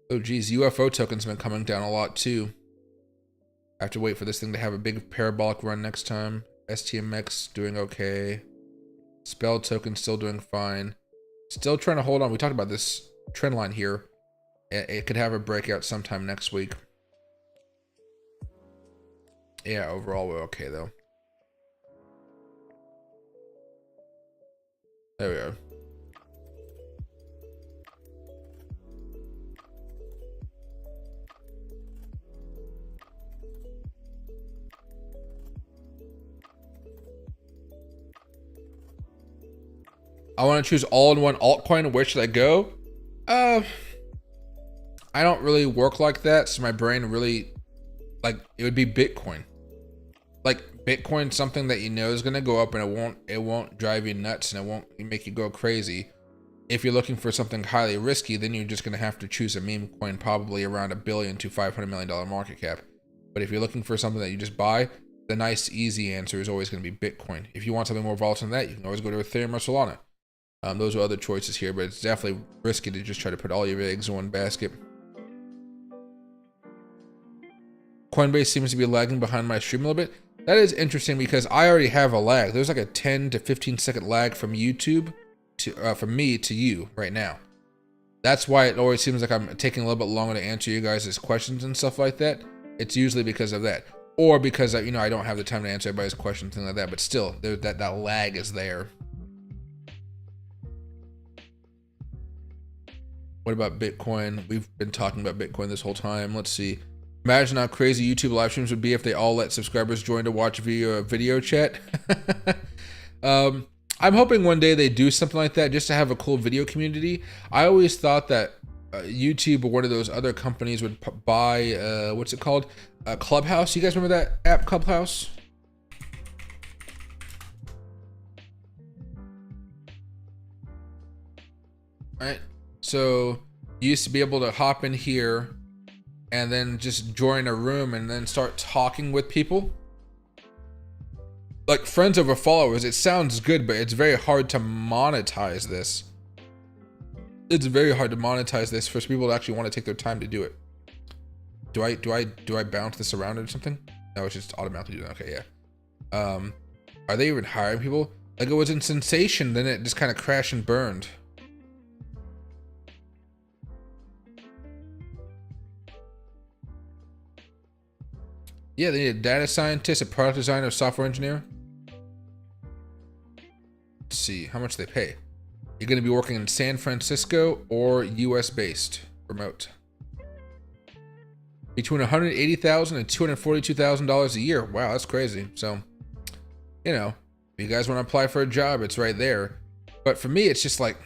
oh geez, UFO tokens have been coming down a lot too. I have to wait for this thing to have a big parabolic run next time. STMX doing okay. Spell token still doing fine. Still trying to hold on. We talked about this trend line here. It could have a breakout sometime next week. Yeah, overall we're okay though. There we go. I want to choose all-in-one altcoin. Where should I go? I don't really work like that, so my brain really, like, it would be Bitcoin. Like, Bitcoin's something that you know is gonna go up, and it won't drive you nuts, and it won't make you go crazy. If you're looking for something highly risky, then you're just gonna have to choose a meme coin, probably around $1 billion to $500 million market cap. But if you're looking for something that you just buy, the nice, easy answer is always gonna be Bitcoin. If you want something more volatile than that, you can always go to Ethereum or Solana. Those are other choices here, but it's definitely risky to just try to put all your eggs in one basket. Coinbase seems to be lagging behind my stream a little bit. That is interesting because I already have a lag. There's like a 10 to 15 second lag from YouTube to from me to you right now. That's why it always seems like I'm taking a little bit longer to answer you guys' questions and stuff like that. It's usually because of that, or because I don't have the time to answer everybody's questions, things like that. But still, that lag is there. What about Bitcoin? We've been talking about Bitcoin this whole time. Let's see. Imagine how crazy YouTube live streams would be if they all let subscribers join to watch video chat. I'm hoping one day they do something like that just to have a cool video community. I always thought that YouTube or one of those other companies would buy, what's it called? Clubhouse. You guys remember that app, Clubhouse? Right. So you used to be able to hop in here and then just join a room and then start talking with people. Like friends over followers. It sounds good, but it's very hard to monetize this. It's very hard to monetize this for people to actually want to take their time to do it. Do I bounce this around or something? No, it's just automatically doing it. Okay, yeah. Are they even hiring people? Like it was in Sensation, then it just kind of crashed and burned. Yeah, they need a data scientist, a product designer, a software engineer. Let's see, how much they pay. You're going to be working in San Francisco or US based, remote. Between $180,000 and $242,000 a year. Wow, that's crazy. So, you know, if you guys want to apply for a job, it's right there. But for me, it's just like,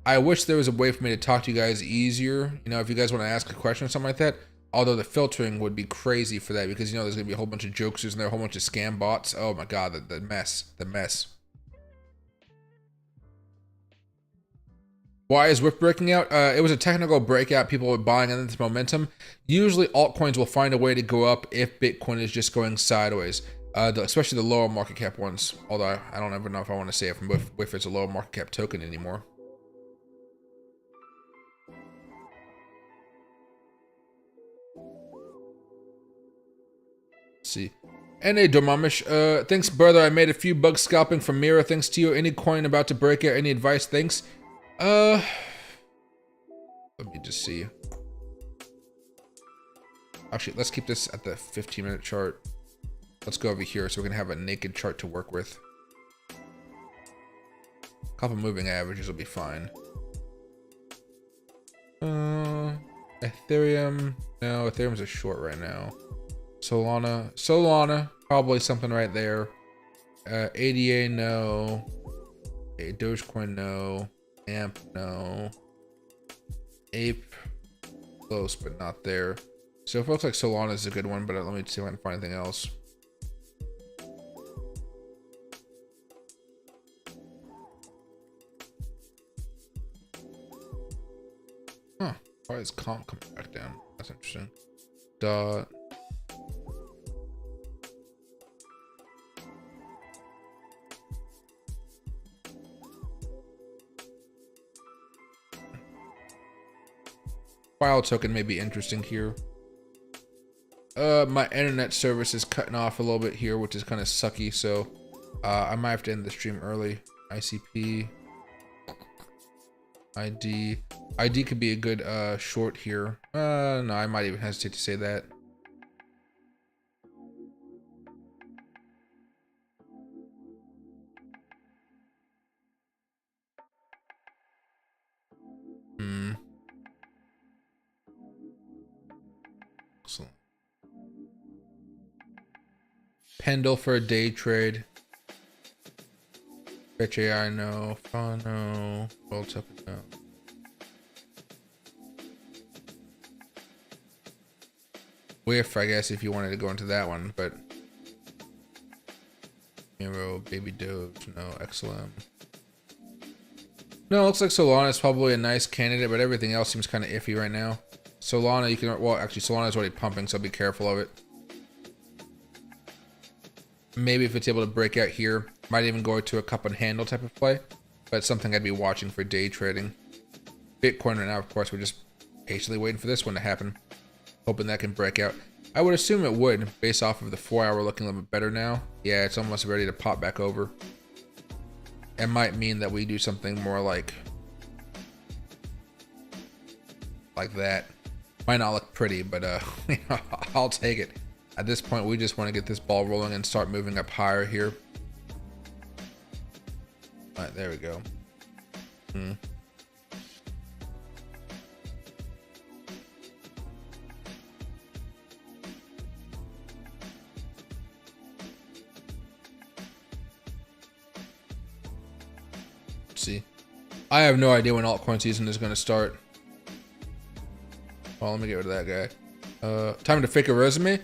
I wish there was a way for me to talk to you guys easier. You know, if you guys want to ask a question or something like that. Although the filtering would be crazy for that because, you know, there's going to be a whole bunch of jokesters in there, a whole bunch of scam bots. Oh my God, the mess. Why is WIP breaking out? It was a technical breakout. People were buying into this momentum. Usually altcoins will find a way to go up if Bitcoin is just going sideways, especially the lower market cap ones. Although I don't ever know if I want to say if it's a lower market cap token anymore. See. NA Domamish, thanks brother. I made a few bucks scalping from Mira. Thanks to you. Any coin about to break out? Any advice? Thanks. Let me just see. Actually, let's keep this at the 15-minute chart. Let's go over here so we can have a naked chart to work with. A couple moving averages will be fine. Ethereum. No, Ethereum's a short right now. Solana, probably something right there. ADA, no. Dogecoin, no. AMP, no. Ape, close, but not there. So it looks like Solana is a good one, but let me see if I can find anything else. Huh, why is comp coming back down? That's interesting. Dot. File token may be interesting here. My internet service is cutting off a little bit here, which is kind of sucky, so I might have to end the stream early. ICP. ID could be a good short here. No, I might even hesitate to say that. Excellent. Pendle for a day trade. Fetch AI, no. No. World token, no. Whiff, I guess, if you wanted to go into that one, but Miro, Baby Doge, no. XLM. No, it looks like Solana is probably a nice candidate, but everything else seems kind of iffy right now. Solana, you can, well, actually, Solana is already pumping, so be careful of it. Maybe if it's able to break out here, might even go to a cup and handle type of play, but it's something I'd be watching for day trading. Bitcoin right now, of course, we're just patiently waiting for this one to happen, hoping that can break out. I would assume it would, based off of the 4 hour looking a little bit better now. Yeah, it's almost ready to pop back over. It might mean that we do something more like that. Might not look pretty, but I'll take it. At this point, we just want to get this ball rolling and start moving up higher here. All right, there we go. I have no idea when altcoin season is going to start. Well, let me get rid of that guy. Time to fake a resume.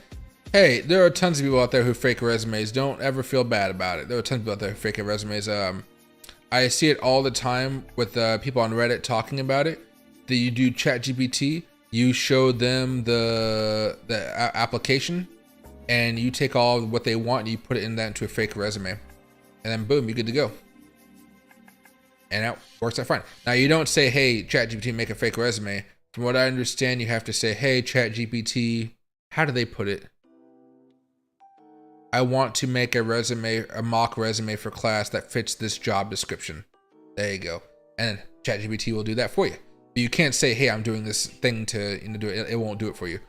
Hey, there are tons of people out there who fake resumes. Don't ever feel bad about it. There are tons of people out there who fake resumes. I see it all the time with people on Reddit talking about it. That you do ChatGPT, you show them the application, and you take all what they want and you put it in that into a fake resume, and then boom, you're good to go. And that works out fine. Now you don't say, "Hey, ChatGPT, make a fake resume." From what I understand, you have to say, "Hey, ChatGPT, how do they put it? I want to make a resume, a mock resume for class that fits this job description." There you go. And ChatGPT will do that for you. But you can't say, "Hey, I'm doing this thing to do it." It won't do it for you.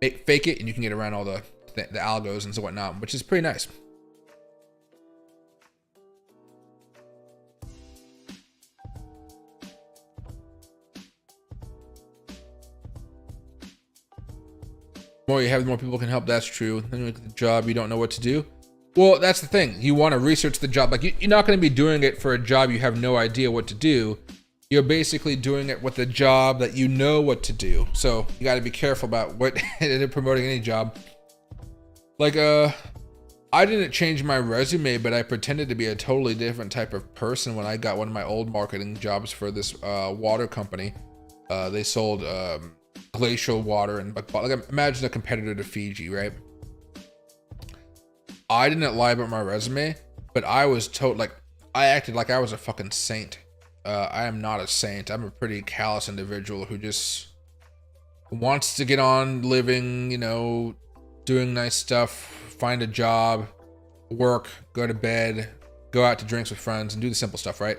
Fake it, and you can get around all the algos and so whatnot, which is pretty nice. The more you have, the more people can help. That's true. Then you look at the job, you don't know what to do. Well, that's the thing. You want to research the job. Like you're not going to be doing it for a job you have no idea what to do. You're basically doing it with a job that you know what to do. So you got to be careful about what promoting any job. Like I didn't change my resume, but I pretended to be a totally different type of person when I got one of my old marketing jobs for this water company. They sold glacial water, and like imagine a competitor to Fiji, right? I didn't lie about my resume, but I was I acted like I was a fucking saint. I am not a saint. I'm a pretty callous individual who just wants to get on living, you know, doing nice stuff, find a job, work, go to bed, go out to drinks with friends, and do the simple stuff, right?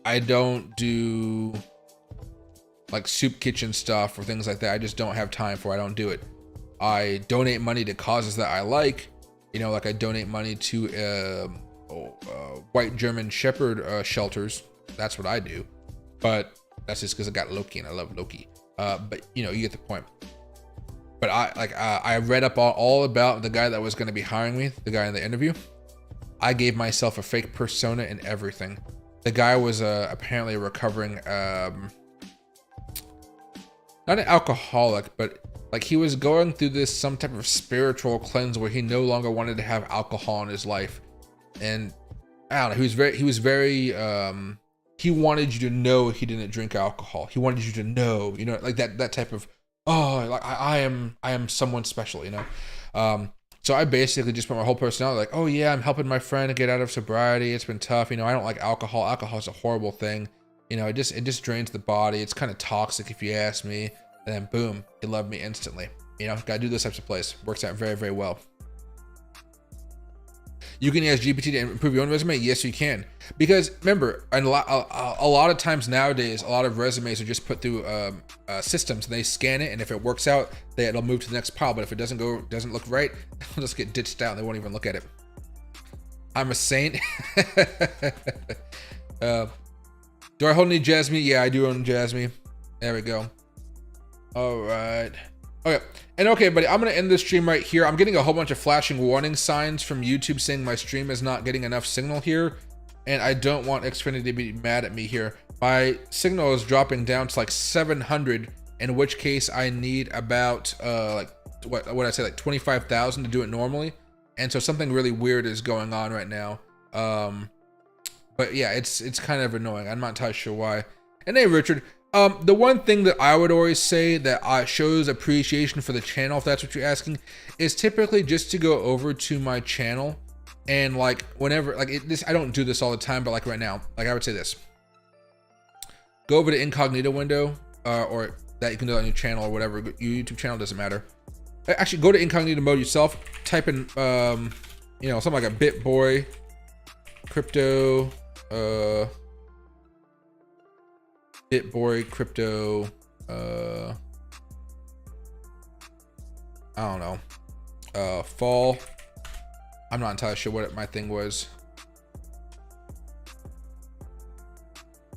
I don't do like soup kitchen stuff or things like that. I just don't have time for it. I don't do it. I donate money to causes that I like. You know, like I donate money to white German Shepherd shelters. That's what I do. But that's just because I got Loki and I love Loki. But you know, you get the point. But I read up all about the guy that was going to be hiring me, the guy in the interview. I gave myself a fake persona and everything. The guy was apparently a recovering, not an alcoholic, but like he was going through some type of spiritual cleanse where he no longer wanted to have alcohol in his life. And I don't know, he was very, he wanted you to know he didn't drink alcohol. He wanted you to know, you know, like that type of, oh, like I am someone special, you know? So I basically just put my whole personality like, oh yeah, I'm helping my friend get out of sobriety. It's been tough. You know, I don't like alcohol. Alcohol is a horrible thing. You know, it just drains the body. It's kind of toxic if you ask me. And then boom, they love me instantly. You know, gotta do those types of plays. Works out very, very well. You can ask GPT to improve your own resume. Yes, you can. Because remember, a lot of times nowadays, a lot of resumes are just put through systems, and they scan it, and if it works out, it'll move to the next pile. But if it doesn't look right, it'll just get ditched out, and they won't even look at it. I'm a saint. Do I hold any Jasmine? Yeah, I do own Jasmine. There we go. All right. Okay. And okay, buddy, I'm going to end this stream right here. I'm getting a whole bunch of flashing warning signs from YouTube saying my stream is not getting enough signal here. And I don't want Xfinity to be mad at me here. My signal is dropping down to like 700, in which case I need about like what would I say, like 25,000 to do it normally. And so something really weird is going on right now. But yeah, it's kind of annoying. I'm not entirely sure why. And hey, Richard, the one thing that I would always say that shows appreciation for the channel, if that's what you're asking, is typically just to go over to my channel and like whenever, like I don't do this all the time, but like right now, like I would say this: go over to incognito window, or that you can do on your channel or whatever, your YouTube channel, doesn't matter. Actually, go to incognito mode yourself. Type in, you know, something like a BitBoy crypto, BitBoy crypto, I don't know, fall. I'm not entirely sure what my thing was.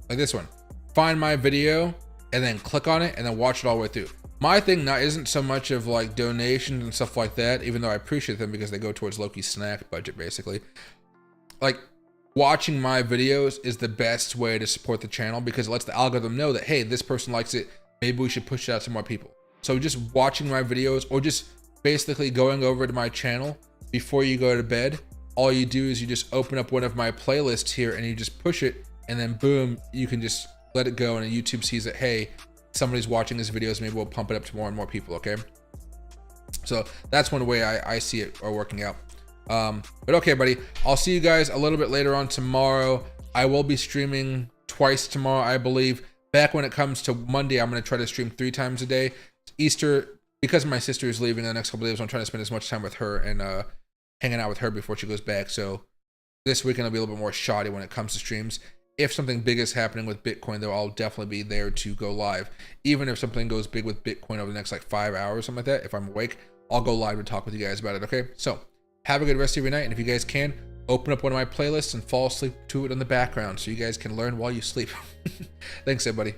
Like this one. Find my video and then click on it and then watch it all the way through. My thing now isn't so much of like donations and stuff like that, even though I appreciate them because they go towards Loki's snack budget basically. like watching my videos is the best way to support the channel, because it lets the algorithm know that, hey, this person likes it, maybe we should push it out to more people. So just watching my videos, or just basically going over to my channel before you go to bed, all you do is you just open up one of my playlists here and you just push it, and then boom, you can just let it go, and YouTube sees that, hey, somebody's watching these videos, maybe we'll pump it up to more and more people. Okay, so that's one way I see it working out. But okay, buddy, I'll see you guys a little bit later on tomorrow. I will be streaming twice tomorrow, I believe. Back when it comes to Monday, I'm going to try to stream 3 times a day. Easter, because my sister is leaving in the next couple of days, I'm trying to spend as much time with her and hanging out with her before she goes back. So this weekend will be a little bit more shoddy when it comes to streams. If something big is happening with Bitcoin, though, I'll definitely be there to go live. Even if something goes big with Bitcoin over the next like 5 hours, something like that, if I'm awake, I'll go live and talk with you guys about it. Okay, so have a good rest of your night, and if you guys can, open up one of my playlists and fall asleep to it in the background so you guys can learn while you sleep. Thanks, everybody.